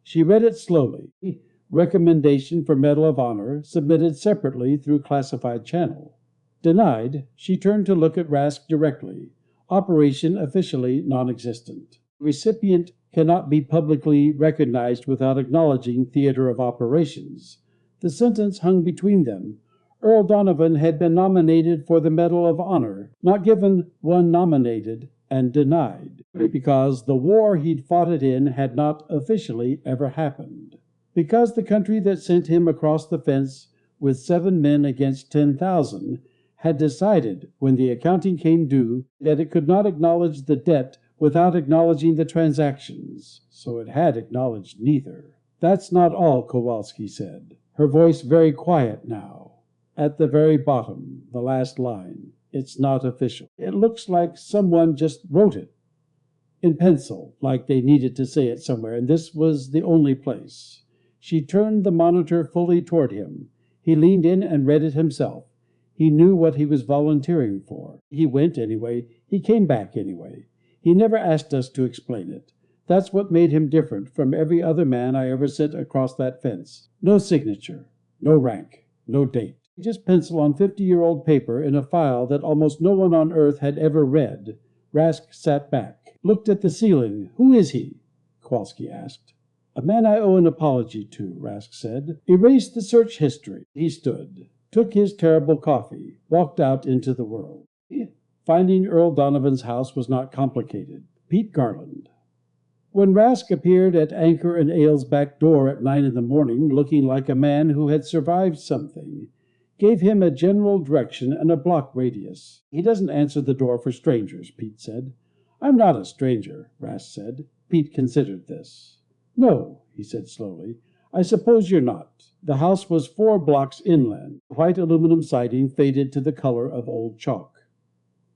She read it slowly. Recommendation for Medal of Honor, submitted separately through classified channel. Denied. She turned to look at Rask directly. Operation officially non-existent. Recipient cannot be publicly recognized without acknowledging theater of operations. The sentence hung between them. Earl Donovan had been nominated for the Medal of Honor, not given one nominated, and denied, because the war he'd fought it in had not officially ever happened. Because the country that sent him across the fence with 7 men against 10,000 had decided, when the accounting came due, that it could not acknowledge the debt without acknowledging the transactions, so it had acknowledged neither. That's not all, Kowalski said, her voice very quiet now. At the very bottom, the last line, it's not official. It looks like someone just wrote it in pencil, like they needed to say it somewhere, and this was the only place. She turned the monitor fully toward him. He leaned in and read it himself. He knew what he was volunteering for. He went anyway. He came back anyway. He never asked us to explain it. That's what made him different from every other man I ever sent across that fence. No signature, no rank, no date. Just pencil on 50-year-old paper in a file that almost no one on earth had ever read. Rask sat back, looked at the ceiling. "Who is he?" Kowalski asked. "A man I owe an apology to," Rask said. "Erase the search history." He stood, took his terrible coffee, walked out into the world. Finding Earl Donovan's house was not complicated. Pete Garland. When Rask appeared at Anchor and Ale's back door at 9 in the morning, looking like a man who had survived something, gave him a general direction and a block radius. "He doesn't answer the door for strangers," Pete said. "I'm not a stranger," Rask said. Pete considered this. "No," he said slowly, "I suppose you're not." The house was 4 blocks inland. White aluminum siding faded to the color of old chalk.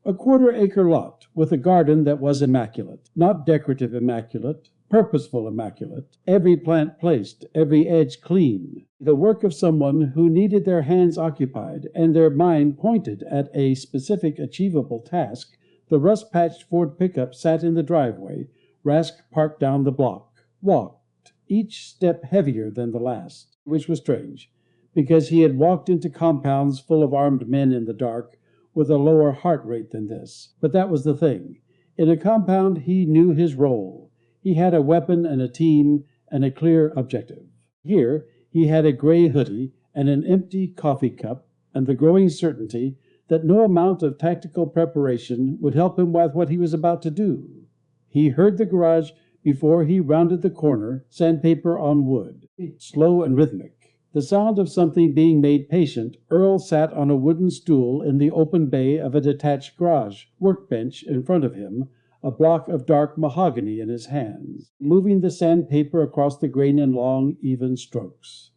A quarter-acre lot, with a garden that was immaculate. Not decorative immaculate, purposeful immaculate. Every plant placed, every edge clean. The work of someone who needed their hands occupied and their mind pointed at a specific achievable task. The rust-patched Ford pickup sat in the driveway. Rask parked down the block. Walked, each step heavier than the last, which was strange, because he had walked into compounds full of armed men in the dark, with a lower heart rate than this. But that was the thing. In a compound he knew his role. He had a weapon and a team and a clear objective. Here he had a gray hoodie and an empty coffee cup and the growing certainty that no amount of tactical preparation would help him with what he was about to do. He heard the garage before he rounded the corner, sandpaper on wood, slow and rhythmic. The sound of something being made patient. Earl sat on a wooden stool in the open bay of a detached garage workbench in front of him, a block of dark mahogany in his hands, moving the sandpaper across the grain in long, even strokes.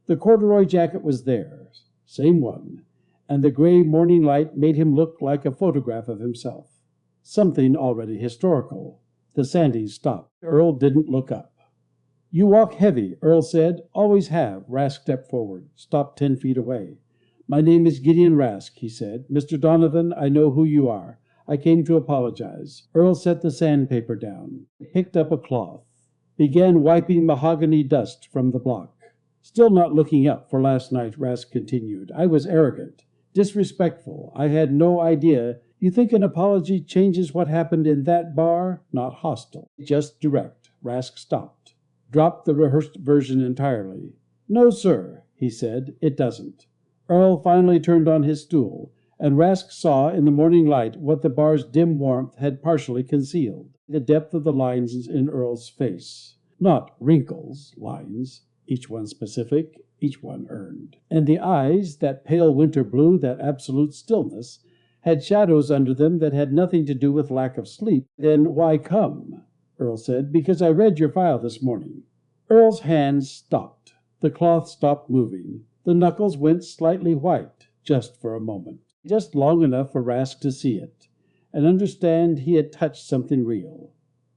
The corduroy jacket was there, same one, and the gray morning light made him look like a photograph of himself. Something already historical. The Sandys stopped. Earl didn't look up. "You walk heavy," Earl said. "Always have." Rask stepped forward, stopped 10 feet away. "My name is Gideon Rask," he said. "Mr. Donovan, I know who you are. I came to apologize." Earl set the sandpaper down, picked up a cloth, began wiping mahogany dust from the block. "Still not looking up for last night," Rask continued. "I was arrogant, disrespectful. I had no idea. You think an apology changes what happened in that bar? Not hostile, just direct." Rask stopped. Dropped the rehearsed version entirely. "No, sir," he said, "it doesn't." Earl finally turned on his stool, and Rask saw in the morning light what the bar's dim warmth had partially concealed, the depth of the lines in Earl's face. Not wrinkles, lines, each one specific, each one earned. And the eyes, that pale winter blue, that absolute stillness, had shadows under them that had nothing to do with lack of sleep. "Then why come?" Earl said. "Because I read your file this morning." Earl's hands stopped. The cloth stopped moving. The knuckles went slightly white, just for a moment. Just long enough for Rask to see it, and understand he had touched something real.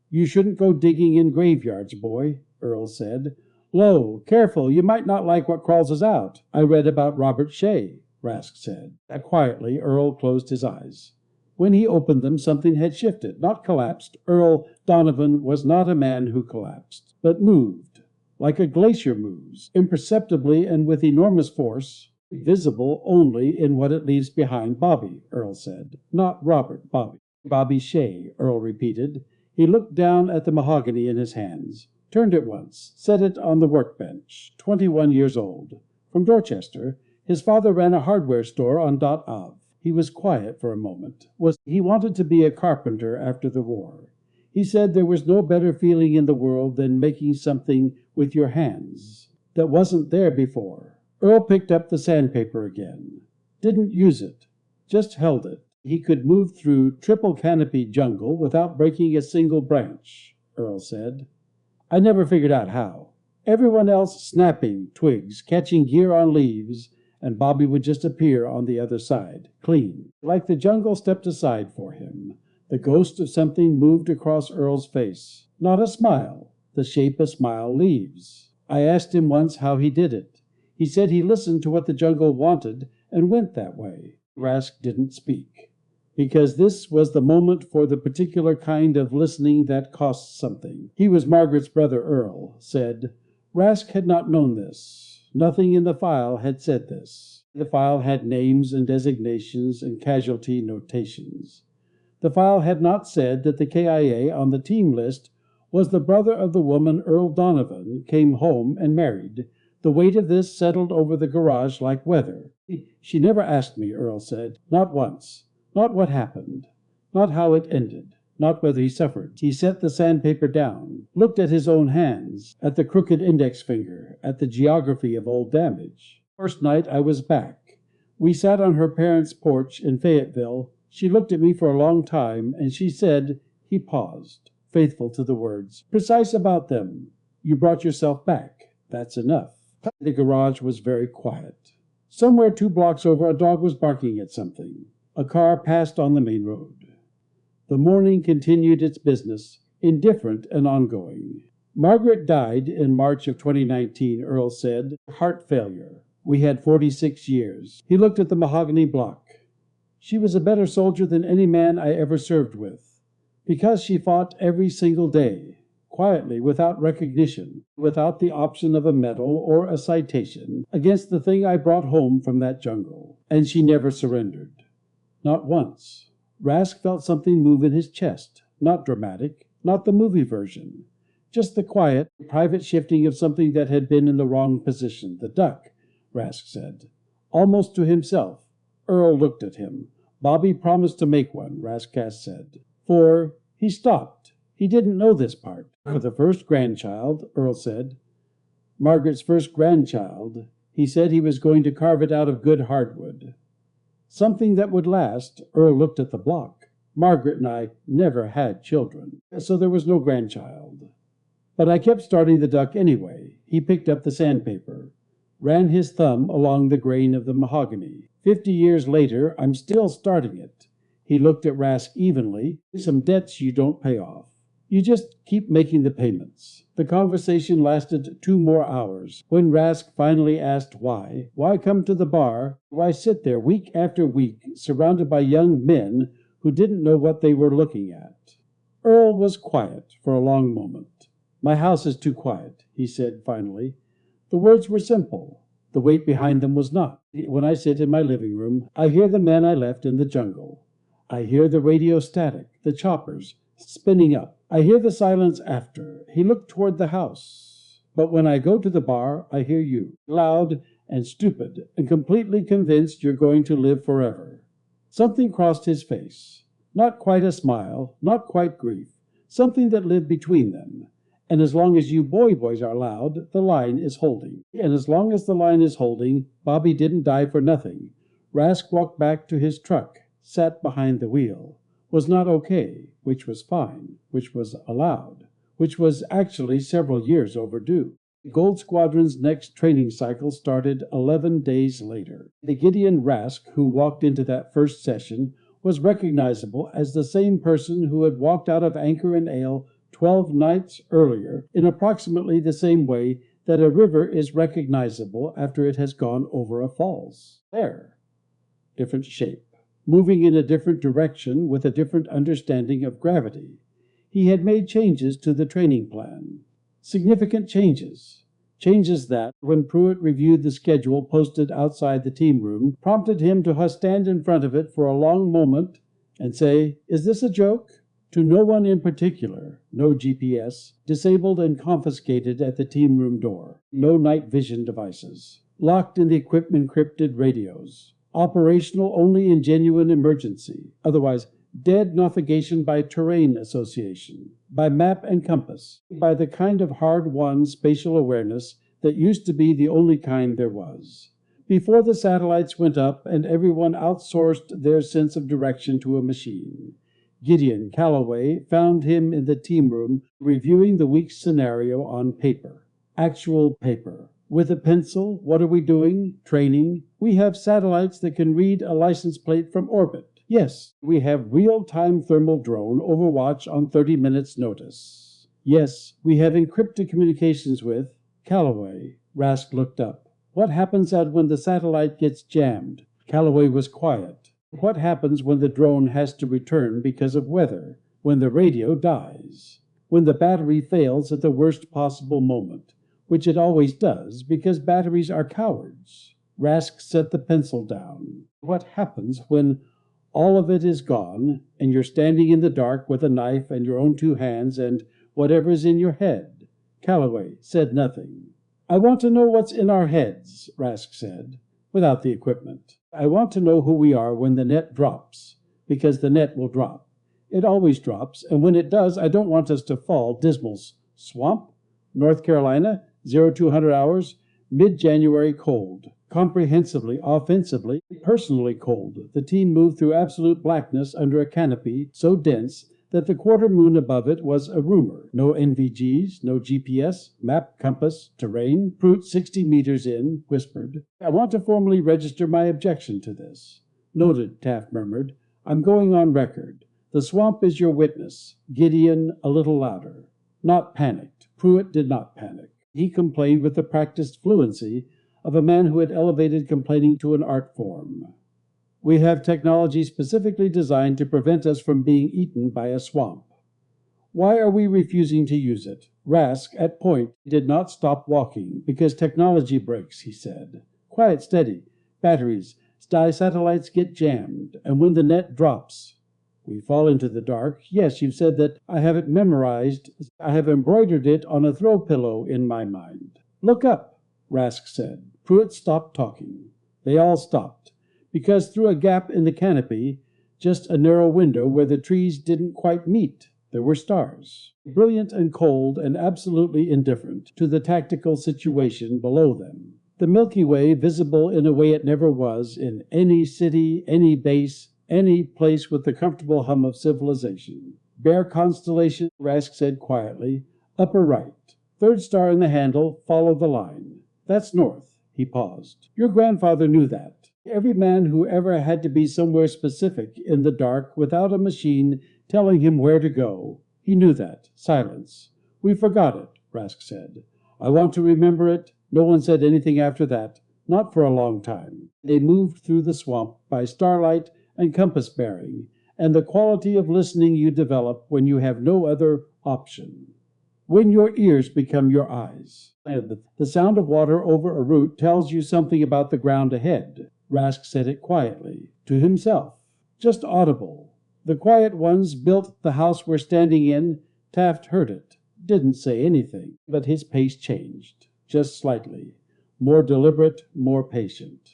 "You shouldn't go digging in graveyards, boy," Earl said. "Lo, careful, you might not like what crawls out." "I read about Robert Shea," Rask said. Quietly, Earl closed his eyes. When he opened them, something had shifted, not collapsed. Earl Donovan was not a man who collapsed, but moved, like a glacier moves, imperceptibly and with enormous force, visible only in what it leaves behind. "Bobby," Earl said. "Not Robert, Bobby." "Bobby Shea," Earl repeated. He looked down at the mahogany in his hands, turned it once, set it on the workbench. 21 years old. From Dorchester. His father ran a hardware store on Dot Ave. He was quiet for a moment. He wanted to be a carpenter after the war. He said there was no better feeling in the world than making something with your hands that wasn't there before. Earl picked up the sandpaper again. Didn't use it. Just held it. He could move through triple-canopied jungle without breaking a single branch, Earl said. "I never figured out how. Everyone else snapping twigs, catching gear on leaves, and Bobby would just appear on the other side, clean. Like the jungle stepped aside for him. The ghost of something moved across Earl's face. Not a smile. The shape a smile leaves. I asked him once how he did it. He said he listened to what the jungle wanted and went that way." Rask didn't speak. because this was the moment for the particular kind of listening that costs something. He was Margaret's brother Earl, said. Rask had not known this. Nothing in the file had said this. The file had names and designations and casualty notations. The file had not said that the KIA on the team list was the brother of the woman Earl Donovan came home and married. The weight of this settled over the garage like weather. She never asked me, Earl said. Not once. Not what happened. Not how it ended. Not whether he suffered. He set the sandpaper down, looked at his own hands, at the crooked index finger, at the geography of old damage. First night I was back. We sat on her parents' porch in Fayetteville. She looked at me for a long time, and she said, he paused, faithful to the words, precise about them. You brought yourself back. That's enough. The garage was very quiet. Somewhere 2 blocks over, a dog was barking at something. A car passed on the main road. The morning continued its business, indifferent and ongoing. Margaret died in March of 2019, Earl said. Heart failure. We had 46 years. He looked at the mahogany block. She was a better soldier than any man I ever served with, because she fought every single day, quietly, without recognition, without the option of a medal or a citation, against the thing I brought home from that jungle. And she never surrendered. Not once. Rask felt something move in his chest, not dramatic, not the movie version, just the quiet, private shifting of something that had been in the wrong position. The duck, Rask said, almost to himself. Earl looked at him. Bobby promised to make one, Raskast said. For he stopped. He didn't know this part. For the first grandchild, Earl said. Margaret's first grandchild, he said he was going to carve it out of good hardwood. Something that would last. Earl looked at the block. Margaret and I never had children, so there was no grandchild. But I kept starting the duck anyway. He picked up the sandpaper, ran his thumb along the grain of the mahogany. 50 years later, I'm still starting it. He looked at Rask evenly. Some debts you don't pay off. You just keep making the payments. The conversation lasted 2 more hours. When Rask finally asked why come to the bar? Why sit there week after week, surrounded by young men who didn't know what they were looking at? Earl was quiet for a long moment. My house is too quiet, he said finally. The words were simple. The weight behind them was not. When I sit in my living room, I hear the men I left in the jungle. I hear the radio static, the choppers spinning up. I hear the silence after. He looked toward the house. But when I go to the bar, I hear you, loud and stupid, and completely convinced you're going to live forever. Something crossed his face. Not quite a smile, not quite grief. Something that lived between them. And as long as you boys are loud, the line is holding. And as long as the line is holding, Bobby didn't die for nothing. Rask walked back to his truck, sat behind the wheel. Was not okay, which was fine, which was allowed, which was actually several years overdue. Gold Squadron's next training cycle started 11 days later. The Gideon Rask who walked into that first session was recognizable as the same person who had walked out of Anchor and Ale 12 nights earlier, in approximately the same way that a river is recognizable after it has gone over a falls. There. Different shape. Moving in a different direction with a different understanding of gravity. He had made changes to the training plan. Significant changes. Changes that, when Pruitt reviewed the schedule posted outside the team room, prompted him to stand in front of it for a long moment and say, "Is this a joke?" To no one in particular, no GPS, disabled and confiscated at the team room door, no night vision devices, locked in the equipment-encrypted radios, operational only in genuine emergency, otherwise dead navigation by terrain association, by map and compass, by the kind of hard-won spatial awareness that used to be the only kind there was. Before the satellites went up and everyone outsourced their sense of direction to a machine. Gideon Calloway found him in the team room reviewing the week's scenario on paper. Actual paper. With a pencil. What are we doing? Training. We have satellites that can read a license plate from orbit. Yes, we have real-time thermal drone overwatch on 30 minutes notice. Yes, we have encrypted communications with Calloway. Rask looked up. What happens out when the satellite gets jammed? Calloway was quiet. What happens when the drone has to return because of weather, when the radio dies, when the battery fails at the worst possible moment, which it always does because batteries are cowards? Rask set the pencil down. What happens when all of it is gone and you're standing in the dark with a knife and your own two hands and whatever's in your head? Calloway said nothing. I want to know what's in our heads, Rask said, without the equipment. I want to know who we are when the net drops, because the net will drop. It always drops, and when it does, I don't want us to fall. Dismal swamp, North Carolina, 0200 hours, mid-January cold. Comprehensively, offensively, personally cold. The team moved through absolute blackness under a canopy so dense that the quarter moon above it was a rumor. No NVGs, no GPS, map, compass, terrain. Pruitt, 60 meters in, whispered, I want to formally register my objection to this. Noted, Taft murmured. I'm going on record. The swamp is your witness. Gideon, a little louder. Not panicked. Pruitt did not panic. He complained with the practiced fluency of a man who had elevated complaining to an art form. We have technology specifically designed to prevent us from being eaten by a swamp. Why are we refusing to use it? Rask, at point, did not stop walking, because technology breaks, he said. Quiet, steady. Batteries. Satellites get jammed, and when the net drops, we fall into the dark. Yes, you said that. I have it memorized. I have embroidered it on a throw pillow in my mind. Look up, Rask said. Pruitt stopped talking. They all stopped, because through a gap in the canopy, just a narrow window where the trees didn't quite meet, there were stars, brilliant and cold and absolutely indifferent to the tactical situation below them. The Milky Way visible in a way it never was in any city, any base, any place with the comfortable hum of civilization. Bare constellation, Rask said quietly, upper right. Third star in the handle, follow the line. That's north. He paused. Your grandfather knew that. Every man who ever had to be somewhere specific in the dark without a machine telling him where to go. He knew that. Silence. We forgot it, Rask said. I want to remember it. No one said anything after that. Not for a long time. They moved through the swamp by starlight and compass bearing, and the quality of listening you develop when you have no other option. When your ears become your eyes. The sound of water over a root tells you something about the ground ahead. Rask said it quietly, to himself, just audible. The quiet ones built the house we're standing in. Taft heard it, didn't say anything, but his pace changed, just slightly, more deliberate, more patient.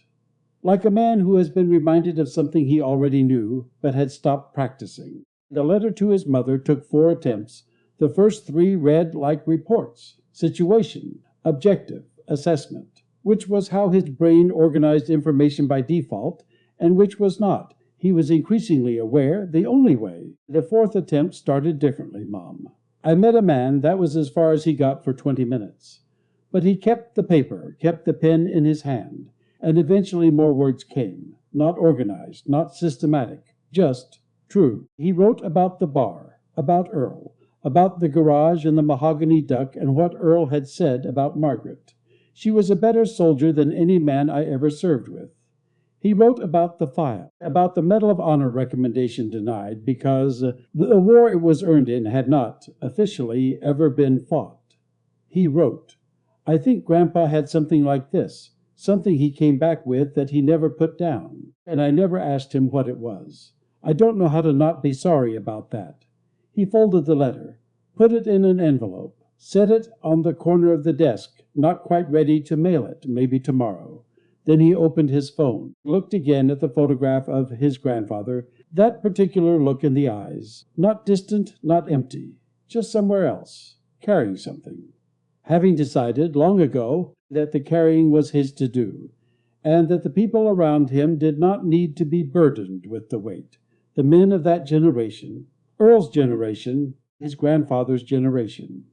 Like a man who has been reminded of something he already knew, but had stopped practicing. The letter to his mother took 4 attempts. The first 3 read like reports. Situation, objective, assessment, which was how his brain organized information by default, and which was not. He was increasingly aware, the only way. The 4th attempt started differently, Mom. I met a man, that was as far as he got for 20 minutes. But he kept the paper, kept the pen in his hand, and eventually more words came. Not organized, not systematic, just true. He wrote about the bar, about Earl, about the garage and the mahogany duck, and what Earl had said about Margaret. She was a better soldier than any man I ever served with. He wrote about the file, about the Medal of Honor recommendation denied because the war it was earned in had not, officially, ever been fought. He wrote, I think Grandpa had something like this, something he came back with that he never put down, and I never asked him what it was. I don't know how to not be sorry about that. He folded the letter, put it in an envelope, set it on the corner of the desk, not quite ready to mail it, maybe tomorrow. Then he opened his phone, looked again at the photograph of his grandfather, that particular look in the eyes, not distant, not empty, just somewhere else, carrying something. Having decided long ago that the carrying was his to do, and that the people around him did not need to be burdened with the weight. The men of that generation, Earl's generation, his grandfather's generation,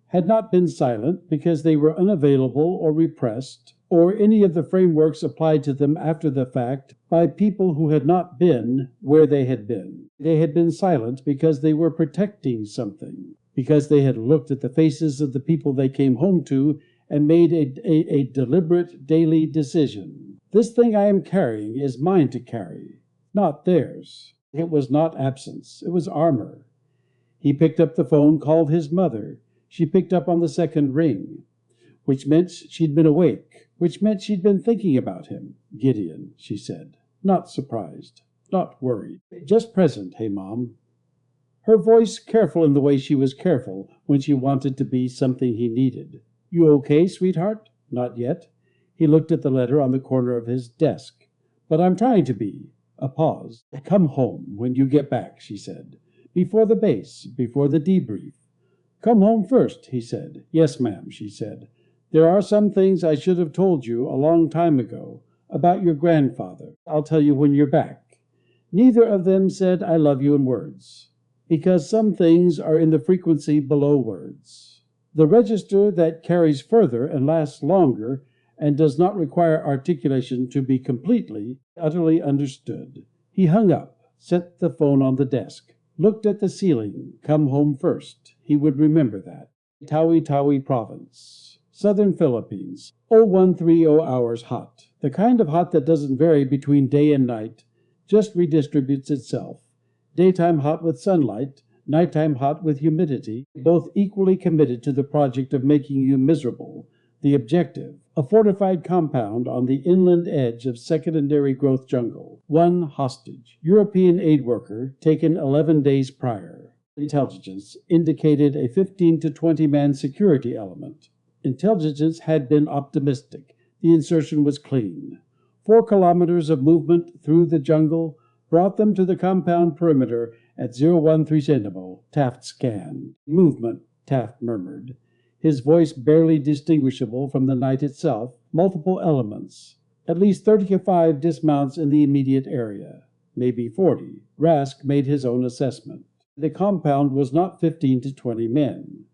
had not been silent because they were unavailable or repressed, or any of the frameworks applied to them after the fact by people who had not been where they had been. They had been silent because they were protecting something, because they had looked at the faces of the people they came home to and made a deliberate daily decision. This thing I am carrying is mine to carry. not theirs. It was not absence, it was armor. He picked up the phone, called his mother. She picked up on the second ring, which meant she'd been awake, which meant she'd been thinking about him. Gideon, she said, not surprised, not worried, just present. Hey, Mom. Her voice careful in the way she was careful when she wanted to be something he needed. You okay, sweetheart? Not yet. He looked at the letter on the corner of his desk. But I'm trying to be. A pause. Come home when you get back, she said. Before the base, before the debrief. Come home first, he said. Yes, ma'am, she said. There are some things I should have told you a long time ago about your grandfather. I'll tell you when you're back. Neither of them said I love you in words, because some things are in the frequency below words. The register that carries further and lasts longer and does not require articulation to be completely, utterly understood. He hung up, set the phone on the desk, looked at the ceiling. Come home first. He would remember that. Tawi-Tawi Province, Southern Philippines. 0130 hours hot. The kind of hot that doesn't vary between day and night, just redistributes itself. Daytime hot with sunlight, nighttime hot with humidity, both equally committed to the project of making you miserable. The objective, a fortified compound on the inland edge of secondary growth jungle. One hostage, European aid worker, taken 11 days prior. Intelligence indicated a 15 to 20 man security element. Intelligence had been optimistic. The insertion was clean. 4 kilometers of movement through the jungle brought them to the compound perimeter at 013 Centimo. Taft scanned. Movement, Taft murmured, his voice barely distinguishable from the night itself. Multiple elements. At least 35 dismounts in the immediate area. Maybe 40. Rask made his own assessment. The compound was not 15 to 20 men.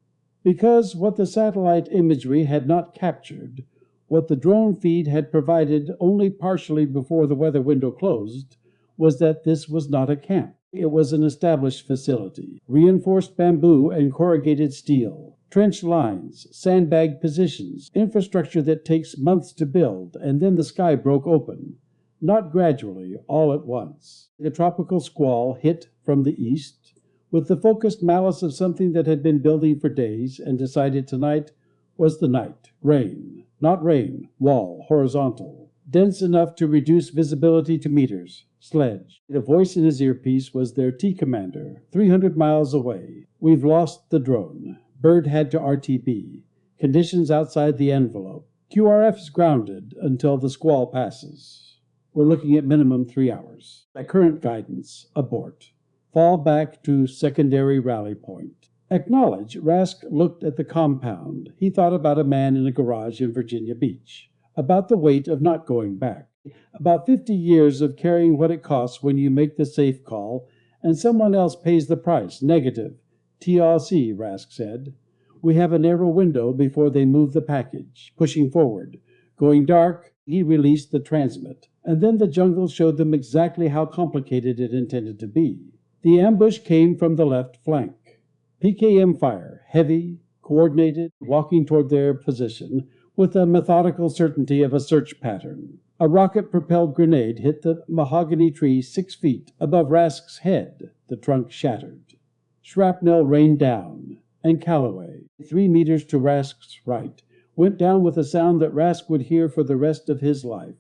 Because what the satellite imagery had not captured, what the drone feed had provided only partially before the weather window closed, was that this was not a camp. It was an established facility. Reinforced bamboo and corrugated steel. Trench lines, sandbag positions, infrastructure that takes months to build, and then the sky broke open. Not gradually, all at once. The tropical squall hit from the east, with the focused malice of something that had been building for days, and decided tonight was the night. Rain. Not rain. Wall. Horizontal. Dense enough to reduce visibility to meters. Sledge. The voice in his earpiece was their T-commander, 300 miles away. We've lost the drone. Bird had to RTB. Conditions outside the envelope. QRF is grounded until the squall passes. We're looking at minimum 3 hours. At current guidance, abort. Fall back to secondary rally point. Acknowledge. Rask looked at the compound. He thought about a man in a garage in Virginia Beach. About the weight of not going back. About 50 years of carrying what it costs when you make the safe call and someone else pays the price. Negative. TLC, Rask said. We have a narrow window before they move the package. Pushing forward. Going dark, he released the transmit. And then the jungle showed them exactly how complicated it intended to be. The ambush came from the left flank. PKM fire, heavy, coordinated, walking toward their position with the methodical certainty of a search pattern. A rocket-propelled grenade hit the mahogany tree 6 feet above Rask's head. The trunk shattered. Shrapnel rained down, and Calloway, 3 meters to Rask's right, went down with a sound that Rask would hear for the rest of his life.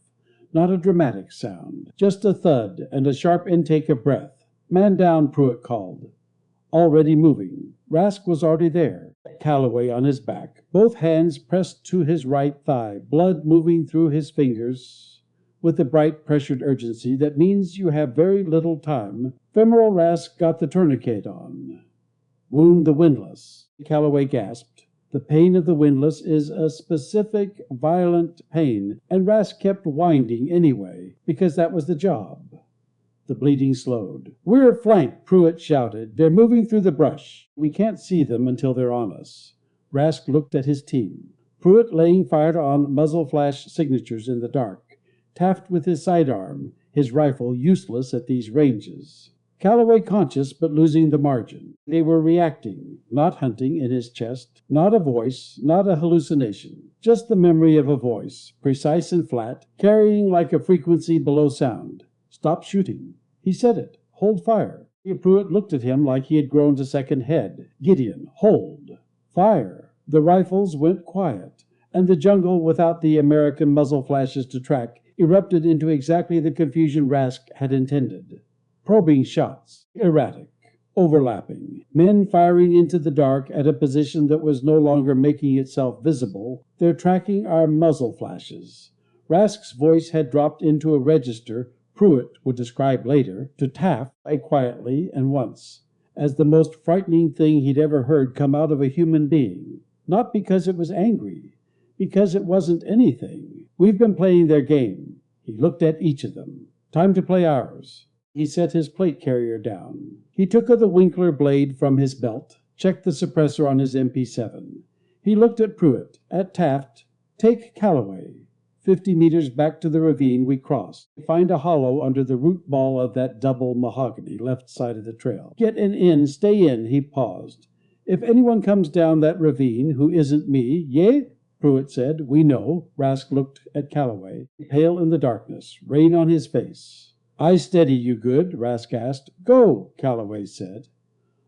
Not a dramatic sound, just a thud and a sharp intake of breath. Man down, Pruitt called. Already moving. Rask was already there. Calloway on his back, both hands pressed to his right thigh, blood moving through his fingers with the bright pressured urgency that means you have very little time. Femoral Rask got the tourniquet on. Wound the windlass. Calloway gasped. The pain of the windlass is a specific, violent pain, and Rask kept winding anyway, because that was the job. The bleeding slowed. We're flanked, Pruitt shouted. They're moving through the brush. We can't see them until they're on us. Rask looked at his team. Pruitt laying fired on muzzle flash signatures in the dark. Taft with his sidearm, his rifle useless at these ranges. Calloway conscious but losing the margin. They were reacting, not hunting in his chest, not a voice, not a hallucination, just the memory of a voice, precise and flat, carrying like a frequency below sound. Stop shooting. He said it. Hold fire. Pruitt looked at him like he had grown a second head. Gideon, hold. Fire. The rifles went quiet, and the jungle, without the American muzzle flashes to track, erupted into exactly the confusion Rask had intended. Probing shots. Erratic. Overlapping. Men firing into the dark at a position that was no longer making itself visible. They're tracking our muzzle flashes. Rask's voice had dropped into a register Pruitt would describe later to Taft quietly and once, as the most frightening thing he'd ever heard come out of a human being. Not because it was angry, because it wasn't anything. We've been playing their game. He looked at each of them. Time to play ours. He set his plate carrier down. He took the Winkler blade from his belt, checked the suppressor on his MP7. He looked at Pruitt, at Taft. Take Calloway. 50 meters back to the ravine we crossed. Find a hollow under the root ball of that double mahogany, left side of the trail. Get an inn, stay in. He paused. If anyone comes down that ravine who isn't me, yea? Pruitt said. We know. Rask looked at Calloway, pale in the darkness, rain on his face. I steady you good, Rask asked. Go, Calloway said.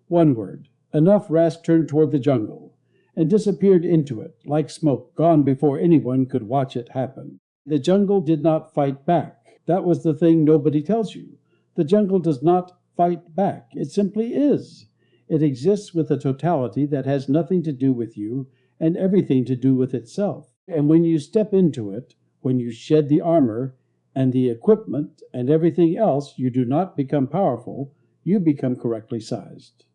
One word. Enough. Rask turned toward the jungle and disappeared into it, like smoke, gone before anyone could watch it happen. The jungle did not fight back. That was the thing nobody tells you. The jungle does not fight back. It simply is. It exists with a totality that has nothing to do with you and everything to do with itself. And when you step into it, when you shed the armor and the equipment and everything else, you do not become powerful, you become correctly sized.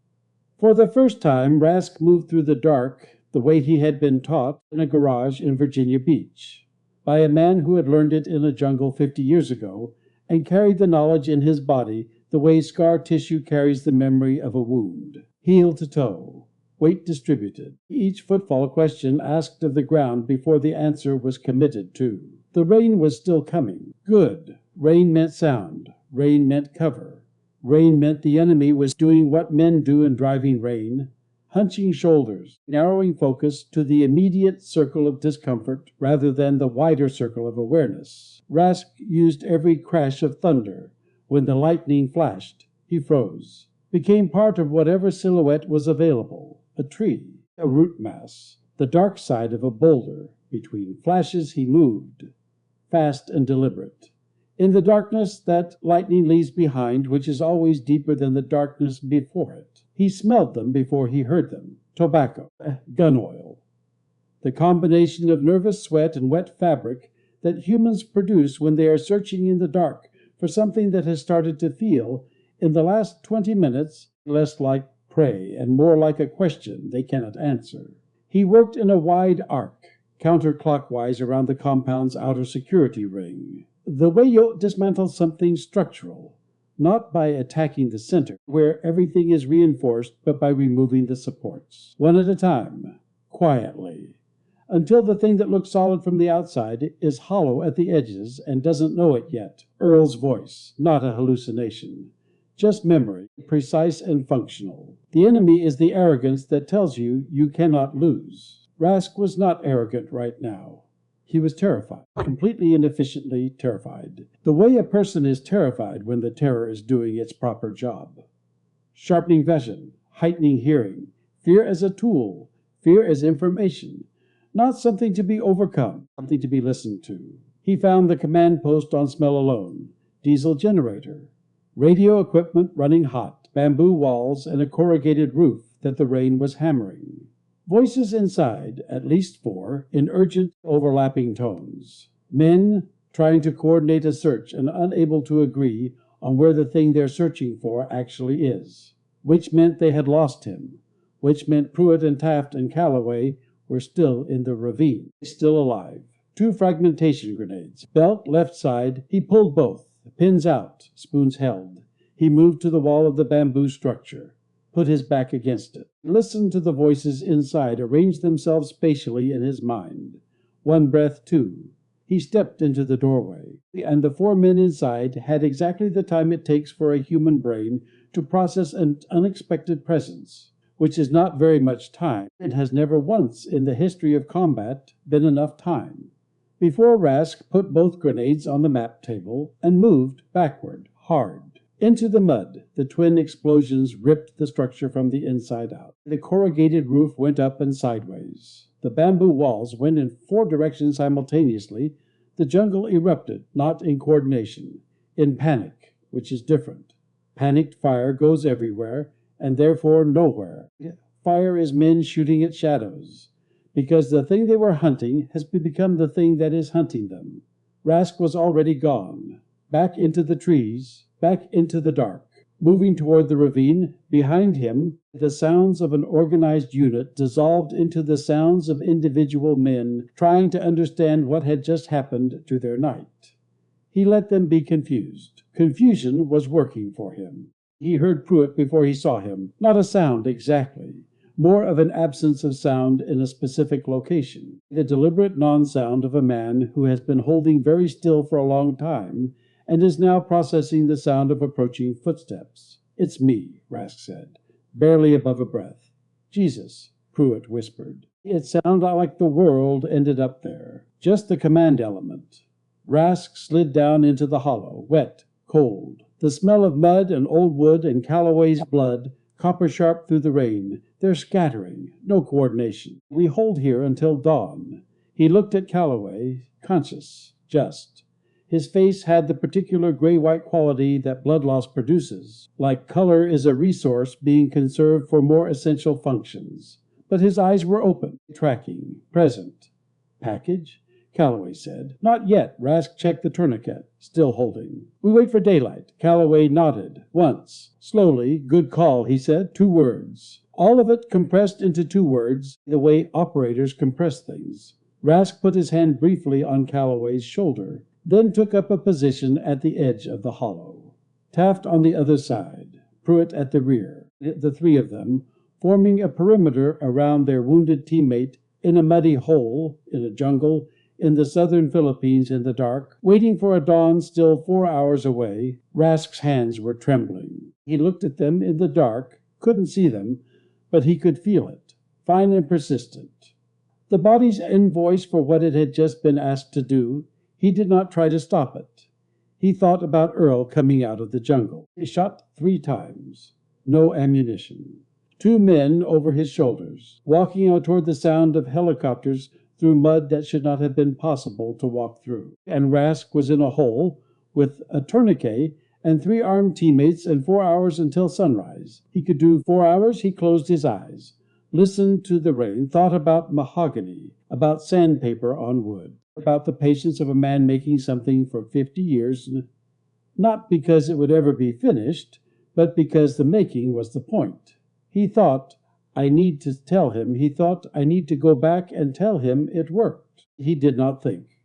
For the first time, Rask moved through the dark the way he had been taught in a garage in Virginia Beach, by a man who had learned it in a jungle 50 years ago and carried the knowledge in his body the way scar tissue carries the memory of a wound. Heel to toe, weight distributed, each footfall a question asked of the ground before the answer was committed to. The rain was still coming. Good. Rain meant sound. Rain meant cover. Rain meant the enemy was doing what men do in driving rain, hunching shoulders, narrowing focus to the immediate circle of discomfort rather than the wider circle of awareness. Rask used every crash of thunder. When the lightning flashed, he froze, became part of whatever silhouette was available, a tree, a root mass, the dark side of a boulder. Between flashes he moved, fast and deliberate. In the darkness that lightning leaves behind, which is always deeper than the darkness before it. He smelled them before he heard them. Tobacco, gun oil. The combination of nervous sweat and wet fabric that humans produce when they are searching in the dark for something that has started to feel, in the last 20 minutes, less like prey and more like a question they cannot answer. He worked in a wide arc, counterclockwise around the compound's outer security ring. The way you dismantle something structural, not by attacking the center, where everything is reinforced, but by removing the supports, one at a time, quietly, until the thing that looks solid from the outside is hollow at the edges and doesn't know it yet. Earl's voice, not a hallucination, just memory, precise and functional. The enemy is the arrogance that tells you you cannot lose. Rask was not arrogant right now. He was terrified, completely and efficiently terrified, the way a person is terrified when the terror is doing its proper job. Sharpening vision, heightening hearing, fear as a tool, fear as information, not something to be overcome, something to be listened to. He found the command post on smell alone, diesel generator, radio equipment running hot, bamboo walls, and a corrugated roof that the rain was hammering. Voices inside, at least 4, in urgent, overlapping tones. Men trying to coordinate a search and unable to agree on where the thing they're searching for actually is. Which meant they had lost him. Which meant Pruitt and Taft and Calloway were still in the ravine, still alive. 2 fragmentation grenades. Belt, left side. He pulled both. Pins out, spoons held. He moved to the wall of the bamboo structure, put his back against it. Listened to the voices inside arrange themselves spatially in his mind. One breath, 2. He stepped into the doorway, and the 4 men inside had exactly the time it takes for a human brain to process an unexpected presence, which is not very much time, and has never once in the history of combat been enough time. Before Rask put both grenades on the map table and moved backward, hard. Into the mud, the twin explosions ripped the structure from the inside out. The corrugated roof went up and sideways. The bamboo walls went in 4 directions simultaneously. The jungle erupted, not in coordination, in panic, which is different. Panicked fire goes everywhere, and therefore nowhere. Fire is men shooting at shadows, because the thing they were hunting has become the thing that is hunting them. Rask was already gone, back into the trees, back into the dark. Moving toward the ravine, behind him, the sounds of an organized unit dissolved into the sounds of individual men trying to understand what had just happened to their night. He let them be confused. Confusion was working for him. He heard Pruitt before he saw him. Not a sound exactly, more of an absence of sound in a specific location. The deliberate non-sound of a man who has been holding very still for a long time and is now processing the sound of approaching footsteps. "It's me," Rask said, barely above a breath. "Jesus," Pruitt whispered. It sounded like the world ended up there. Just the command element. Rask slid down into the hollow, wet, cold. The smell of mud and old wood and Calloway's blood, copper-sharp through the rain. They're scattering. No coordination. We hold here until dawn. He looked at Calloway, conscious, just. His face had the particular gray-white quality that blood loss produces, like color is a resource being conserved for more essential functions. But his eyes were open, tracking, present. "Package?" Calloway said. "Not yet." Rask checked the tourniquet, still holding. "We wait for daylight." Calloway nodded, once. Slowly. "Good call," he said. 2 words. All of it compressed into 2 words, the way operators compress things. Rask put his hand briefly on Calloway's shoulder, then took up a position at the edge of the hollow. Taft on the other side, Pruitt at the rear, the 3 of them, forming a perimeter around their wounded teammate in a muddy hole, in a jungle, in the southern Philippines in the dark, waiting for a dawn still 4 hours away. Rask's hands were trembling. He looked at them in the dark, couldn't see them, but he could feel it, fine and persistent. The body's invoice for what it had just been asked to do. He did not try to stop it. He thought about Earl coming out of the jungle. He shot 3 times. No ammunition. 2 men over his shoulders, walking out toward the sound of helicopters through mud that should not have been possible to walk through. And Rask was in a hole with a tourniquet and 3 armed teammates and 4 hours until sunrise. He could do 4 hours. He closed his eyes, listened to the rain, thought about mahogany, about sandpaper on wood, about the patience of a man making something for 50 years, not because it would ever be finished, but because the making was the point. He thought, "I need to tell him." He thought, "I need to go back and tell him it worked." He did not think.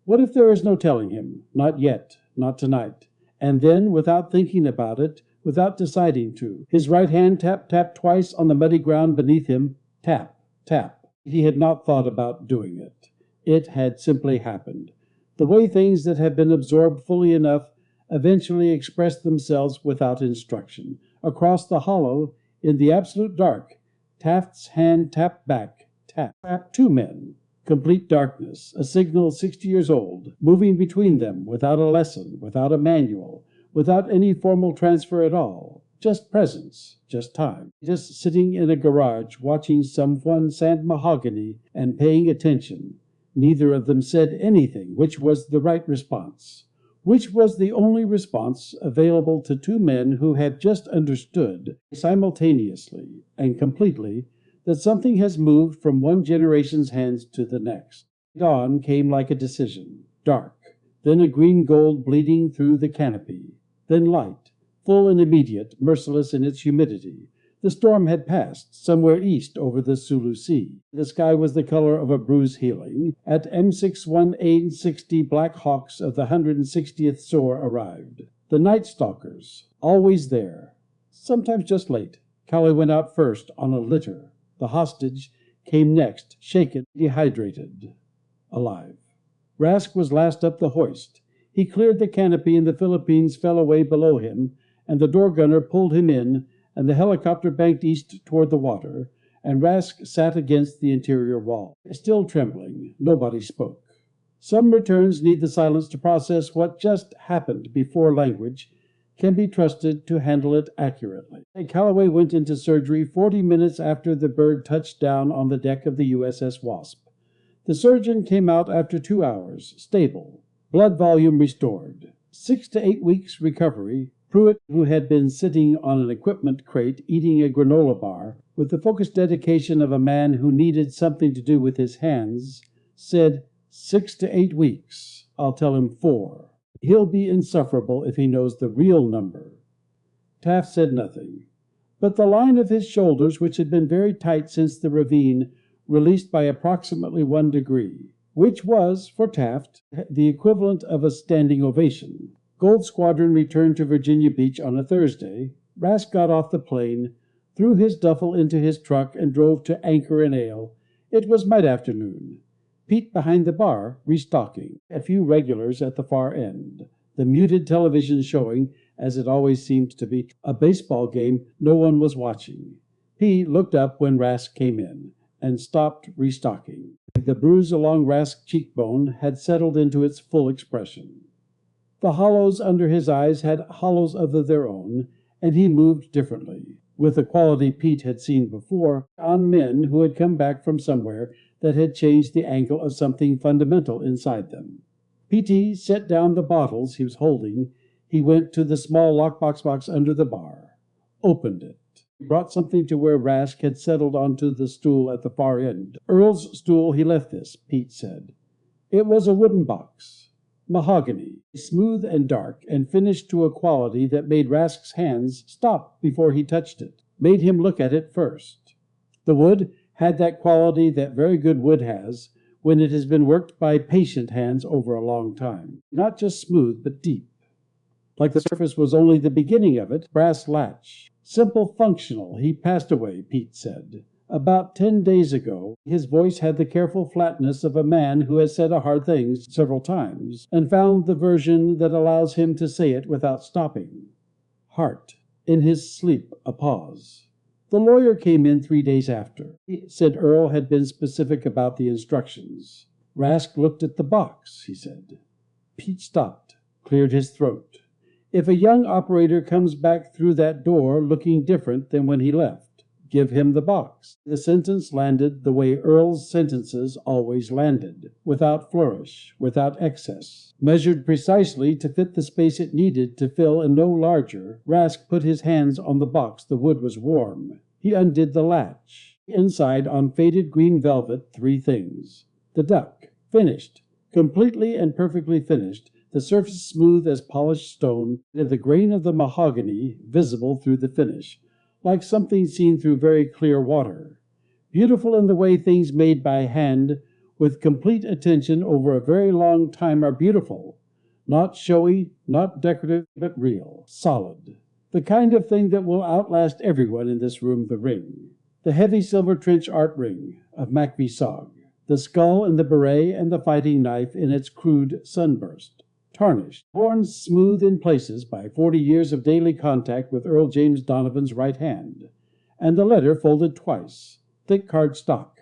What if there is no telling him? Not yet, not tonight. And then, without thinking about it, without deciding to, his right hand tapped twice on the muddy ground beneath him. Tap, tap. He had not thought about doing it. It had simply happened. The way things that have been absorbed fully enough eventually express themselves without instruction. Across the hollow, in the absolute dark, Taft's hand tapped back. Tap. Tap. 2 men. Complete darkness. A signal 60 years old. Moving between them without a lesson, without a manual, without any formal transfer at all. Just presence. Just time. Just sitting in a garage watching someone sand mahogany and paying attention. Neither of them said anything, which was the right response, which was the only response available to 2 men who had just understood, simultaneously and completely, that something has moved from one generation's hands to the next. Dawn came like a decision, dark, then a green gold bleeding through the canopy, then light, full and immediate, merciless in its humidity. The storm had passed, somewhere east over the Sulu Sea. The sky was the color of a bruise healing. At M61860, Black Hawks of the 160th SOAR arrived. The Night Stalkers, always there, sometimes just late. Calloway went out first on a litter. The hostage came next, shaken, dehydrated, alive. Rask was last up the hoist. He cleared the canopy and the Philippines fell away below him, and the door gunner pulled him in, and the helicopter banked east toward the water, and Rask sat against the interior wall. Still trembling, nobody spoke. Some returns need the silence to process what just happened before language can be trusted to handle it accurately. Calloway went into surgery 40 minutes after the bird touched down on the deck of the USS Wasp. The surgeon came out after 2 hours, stable, blood volume restored. 6 to 8 weeks recovery. Pruitt, who had been sitting on an equipment crate eating a granola bar, with the focused dedication of a man who needed something to do with his hands, said, 6 to 8 weeks. I'll tell him 4. He'll be insufferable if he knows the real number. Taft said nothing, but the line of his shoulders, which had been very tight since the ravine, released by approximately 1 degree, which was, for Taft, the equivalent of a standing ovation. Gold Squadron returned to Virginia Beach on a Thursday. Rask got off the plane, threw his duffel into his truck, and drove to Anchor and Ale. It was mid-afternoon. Pete behind the bar, restocking. A few regulars at the far end. The muted television showing, as it always seemed to be, a baseball game no one was watching. P looked up when Rask came in, and stopped restocking. The bruise along Rask's cheekbone had settled into its full expression. The hollows under his eyes had hollows of their own, and he moved differently, with the quality Pete had seen before, on men who had come back from somewhere that had changed the angle of something fundamental inside them. P.T. set down the bottles he was holding. He went to the small lockbox box under the bar, opened it. He brought something to where Rask had settled onto the stool at the far end. Earl's stool, he left this, Pete said. It was a wooden box, mahogany, smooth and dark, and finished to a quality that made Rask's hands stop before he touched it, made him look at it first. The wood had that quality that very good wood has when it has been worked by patient hands over a long time. Not just smooth, but deep. Like the surface was only the beginning of it. Brass latch. Simple, functional. He passed away, Pete said. About 10 days ago. His voice had the careful flatness of a man who has said a hard thing several times, and found the version that allows him to say it without stopping. Heart. In his sleep, a pause. The lawyer came in 3 days after. He said Earl had been specific about the instructions. Rask looked at the box, he said. Pete stopped, cleared his throat. If a young operator comes back through that door looking different than when he left, give him the box. The sentence landed the way Earl's sentences always landed, without flourish, without excess. Measured precisely to fit the space it needed to fill and no larger, Rask put his hands on the box. The wood was warm. He undid the latch. Inside, on faded green velvet, 3 things. The duck, finished, completely and perfectly finished, the surface smooth as polished stone, and the grain of the mahogany visible through the finish, like something seen through very clear water. Beautiful in the way things made by hand with complete attention over a very long time are beautiful. Not showy, not decorative, but real, solid. The kind of thing that will outlast everyone in this room. The ring. The heavy silver trench art ring of MacVisog. The skull and the beret and the fighting knife in its crude sunburst. Tarnished, worn smooth in places by 40 years of daily contact with Earl James Donovan's right hand. And the letter folded twice. Thick cardstock.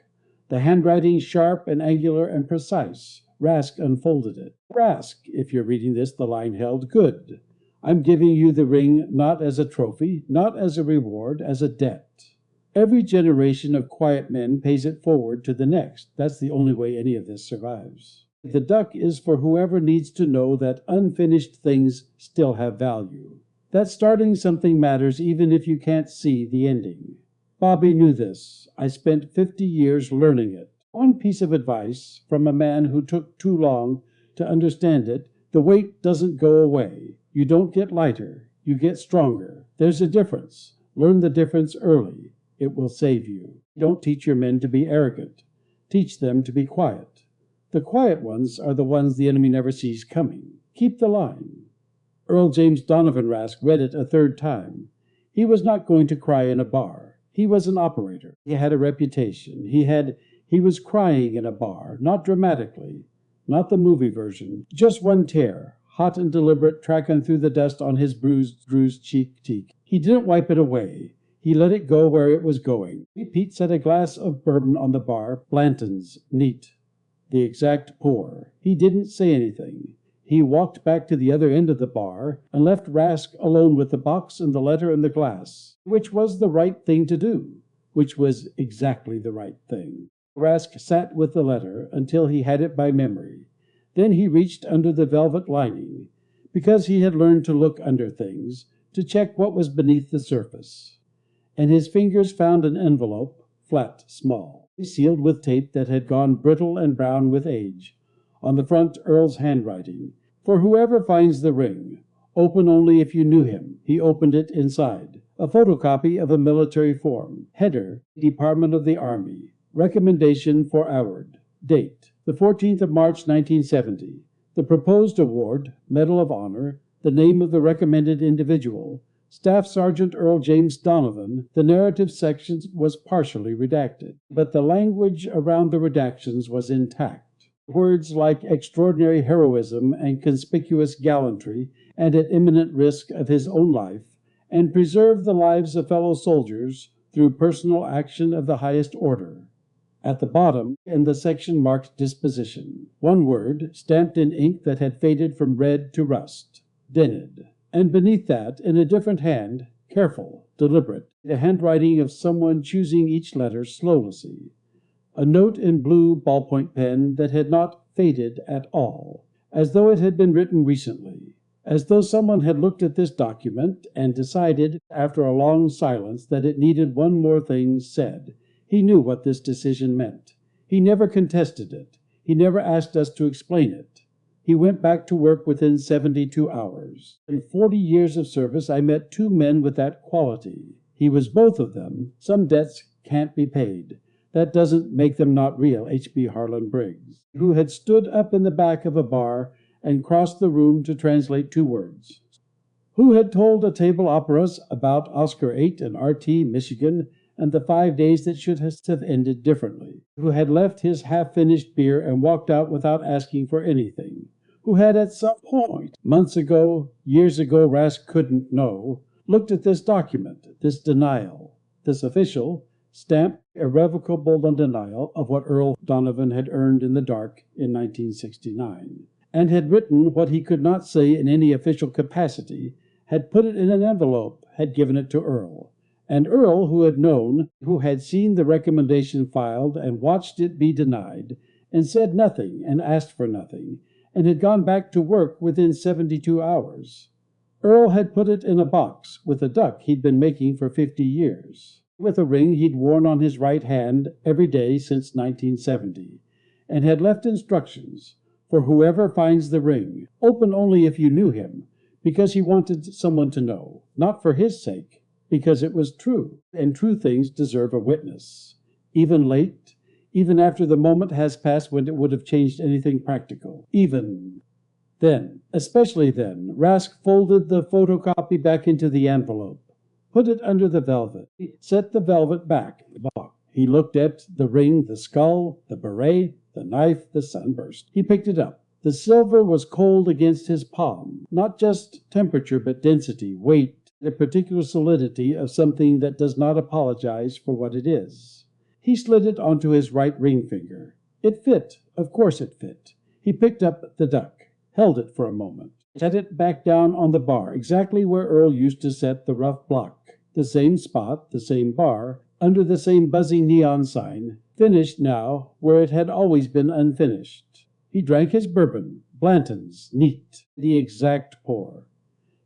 The handwriting sharp and angular and precise. Rask unfolded it. Rask, if you're reading this, the line held, good. I'm giving you the ring not as a trophy, not as a reward, as a debt. Every generation of quiet men pays it forward to the next. That's the only way any of this survives. The duck is for whoever needs to know that unfinished things still have value. That starting something matters even if you can't see the ending. Bobby knew this. I spent 50 years learning it. One piece of advice from a man who took too long to understand it: the weight doesn't go away. You don't get lighter. You get stronger. There's a difference. Learn the difference early. It will save you. Don't teach your men to be arrogant. Teach them to be quiet. The quiet ones are the ones the enemy never sees coming. Keep the line. Earl James Donovan Rask read it a 3rd time. He was not going to cry in a bar. He was an operator. He had a reputation. He was crying in a bar, not dramatically, not the movie version. Just one tear, hot and deliberate, tracking through the dust on his bruised cheek. He didn't wipe it away. He let it go where it was going. Pete set a glass of bourbon on the bar, Blanton's, neat, the exact pour. He didn't say anything. He walked back to the other end of the bar and left Rask alone with the box and the letter and the glass, which was the right thing to do, which was exactly the right thing. Rask sat with the letter until he had it by memory. Then he reached under the velvet lining, because he had learned to look under things, to check what was beneath the surface. And his fingers found an envelope, flat, small, sealed with tape that had gone brittle and brown with age. On the front, Earl's handwriting. For whoever finds the ring, open only if you knew him. He opened it inside. A photocopy of a military form. Header, Department of the Army. Recommendation for award. Date, the 14th of March, 1970. The proposed award, Medal of Honor. The name of the recommended individual, Staff Sergeant Earl James Donovan. The narrative section was partially redacted, but the language around the redactions was intact. Words like extraordinary heroism and conspicuous gallantry, and at imminent risk of his own life, and preserve the lives of fellow soldiers through personal action of the highest order. At the bottom, in the section marked Disposition, one word, stamped in ink that had faded from red to rust, Dened. And beneath that, in a different hand, careful, deliberate, the handwriting of someone choosing each letter slowly. A note in blue ballpoint pen that had not faded at all, as though it had been written recently, as though someone had looked at this document and decided, after a long silence, that it needed one more thing said. He knew what this decision meant. He never contested it. He never asked us to explain it. He went back to work within 72 hours. In 40 years of service, I met two men with that quality. He was both of them. Some debts can't be paid. That doesn't make them not real. H.B. Harlan Briggs, who had stood up in the back of a bar and crossed the room to translate two words. Who had told a table operas about Oscar 8 and R.T., Michigan, and the 5 days that should have ended differently. Who had left his half-finished beer and walked out without asking for anything. Who had at some point, months ago, years ago, Rask couldn't know, looked at this document, this denial, this official, stamped irrevocable denial of what Earl Donovan had earned in the dark in 1969, and had written what he could not say in any official capacity, had put it in an envelope, had given it to Earl. And Earl, who had known, who had seen the recommendation filed and watched it be denied, and said nothing and asked for nothing, and had gone back to work within 72 hours. Earl had put it in a box with a duck he'd been making for 50 years, with a ring he'd worn on his right hand every day since 1970, and had left instructions, for whoever finds the ring, open only if you knew him, because he wanted someone to know, not for his sake, because it was true, and true things deserve a witness, even late, even after the moment has passed when it would have changed anything practical. Even then, especially then, Rask folded the photocopy back into the envelope, put it under the velvet, set the velvet back. He looked at the ring, the skull, the beret, the knife, the sunburst. He picked it up. The silver was cold against his palm, not just temperature, but density, weight, the particular solidity of something that does not apologize for what it is. He slid it onto his right ring finger. It fit. Of course it fit. He picked up the duck, held it for a moment, set it back down on the bar, exactly where Earl used to set the rough block. The same spot, the same bar, under the same buzzing neon sign, finished now where it had always been unfinished. He drank his bourbon, Blanton's, neat, the exact pour.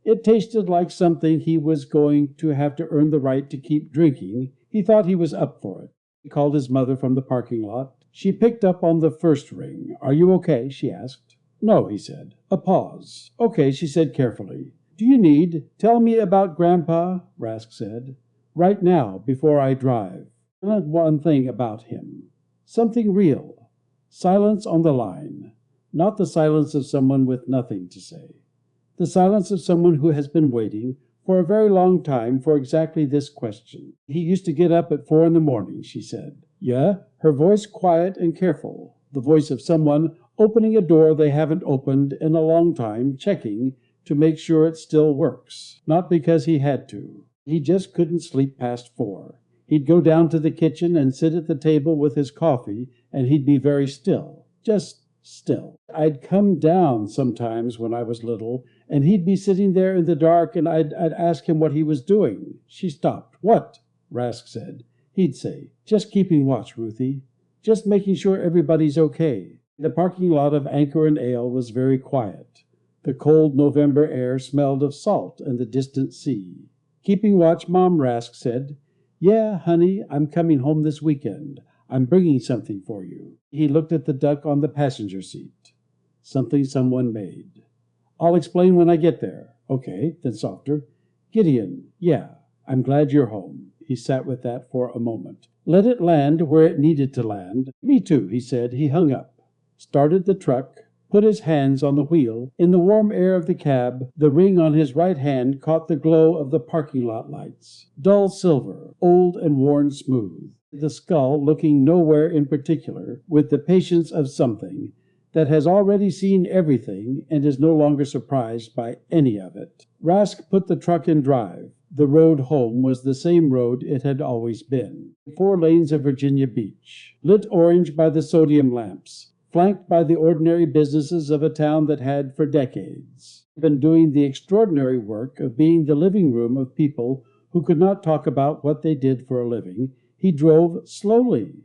It tasted like something he was going to have to earn the right to keep drinking. He thought he was up for it. He called his mother from the parking lot. She picked up on the first ring. "Are you okay?" she asked. "No," he said. A pause. "Okay," she said carefully. "Do you need? Tell me about Grandpa," Rask said. "Right now, before I drive. One thing about him. Something real. Silence on the line. Not the silence of someone with nothing to say. The silence of someone who has been waiting for a very long time for exactly this question. He used to get up at 4 a.m, she said. Yeah, her voice quiet and careful. The voice of someone opening a door they haven't opened in a long time, checking to make sure it still works. Not because he had to. He just couldn't sleep past 4. He'd go down to the kitchen and sit at the table with his coffee, and he'd be very still. Just Still, I'd come down sometimes when I was little, and he'd be sitting there in the dark, and I'd ask him what he was doing. She stopped. "What?" Rask said. He'd say, "Just keeping watch, Ruthie. Just making sure everybody's okay." The parking lot of Anchor and Ale was very quiet. The cold November air smelled of salt and the distant sea. "Keeping watch, Mom," Rask said. "Yeah, honey, I'm coming home this weekend. I'm bringing something for you." He looked at the duck on the passenger seat. Something someone made. "I'll explain when I get there." "Okay," then softer. "Gideon, yeah, I'm glad you're home." He sat with that for a moment. Let it land where it needed to land. "Me too," he said. He hung up, started the truck, put his hands on the wheel. In the warm air of the cab, the ring on his right hand caught the glow of the parking lot lights. Dull silver, old and worn smooth. The skull looking nowhere in particular, with the patience of something that has already seen everything and is no longer surprised by any of it. Rask put the truck in drive. The road home was the same road it had always been. 4 lanes of Virginia Beach, lit orange by the sodium lamps, flanked by the ordinary businesses of a town that had for decades been doing the extraordinary work of being the living room of people who could not talk about what they did for a living. He drove slowly,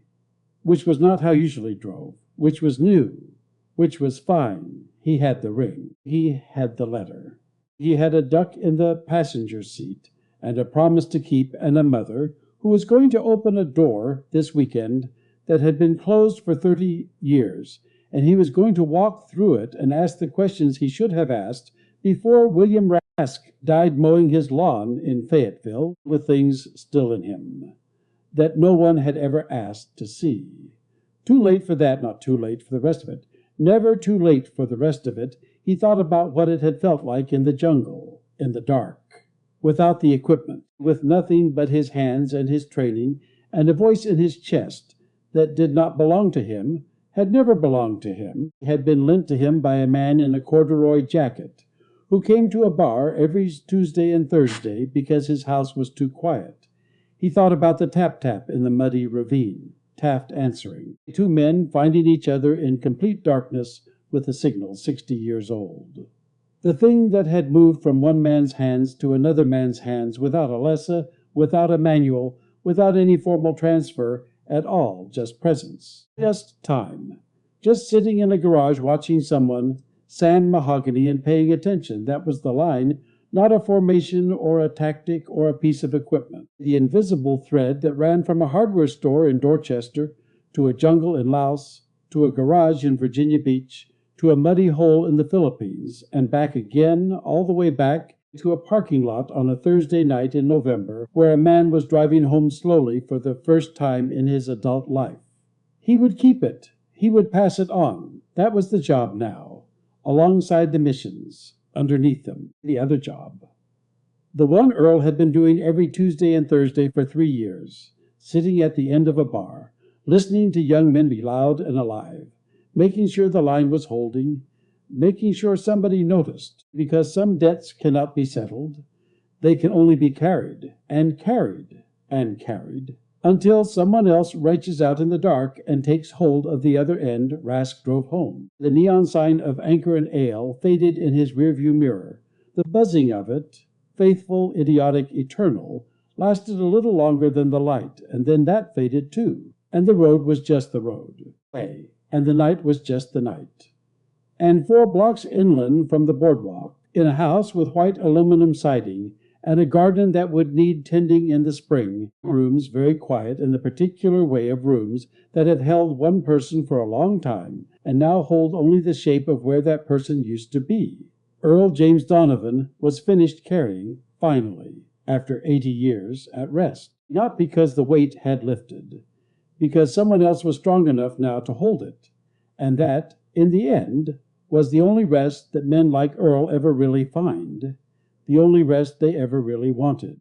which was not how he usually drove, which was new, which was fine. He had the ring. He had the letter. He had a duck in the passenger seat, and a promise to keep, and a mother who was going to open a door this weekend that had been closed for 30 years, and he was going to walk through it and ask the questions he should have asked before William Rask died mowing his lawn in Fayetteville with things still in him that no one had ever asked to see. Too late for that, not too late for the rest of it. Never too late for the rest of it. He thought about what it had felt like in the jungle, in the dark, without the equipment, with nothing but his hands and his training, and a voice in his chest that did not belong to him, had never belonged to him, had been lent to him by a man in a corduroy jacket, who came to a bar every Tuesday and Thursday because his house was too quiet. He thought about the tap-tap in the muddy ravine, Taft answering, 2 men finding each other in complete darkness with a signal 60 years old. The thing that had moved from one man's hands to another man's hands without a lesson, without a manual, without any formal transfer at all, just presence, just time, just sitting in a garage watching someone sand mahogany and paying attention. That was the line, not a formation or a tactic or a piece of equipment. The invisible thread that ran from a hardware store in Dorchester to a jungle in Laos, to a garage in Virginia Beach, to a muddy hole in the Philippines, and back again, all the way back to a parking lot on a Thursday night in November, where a man was driving home slowly for the first time in his adult life. He would keep it. He would pass it on. That was the job now, alongside the missions, underneath them, the other job. The one Earl had been doing every Tuesday and Thursday for 3 years, sitting at the end of a bar, listening to young men be loud and alive, making sure the line was holding, making sure somebody noticed, because some debts cannot be settled. They can only be carried, and carried, and carried, until someone else reaches out in the dark and takes hold of the other end. Rask drove home. The neon sign of Anchor and Ale faded in his rearview mirror. The buzzing of it, faithful, idiotic, eternal, lasted a little longer than the light, and then that faded too, and the road was just the road, and the night was just the night. And 4 blocks inland from the boardwalk, in a house with white aluminum siding, and a garden that would need tending in the spring, rooms very quiet in the particular way of rooms that have held one person for a long time, and now hold only the shape of where that person used to be. Earl James Donovan was finished carrying, finally, after 80 years, at rest. Not because the weight had lifted, because someone else was strong enough now to hold it, and that, in the end, was the only rest that men like Earl ever really find, the only rest they ever really wanted.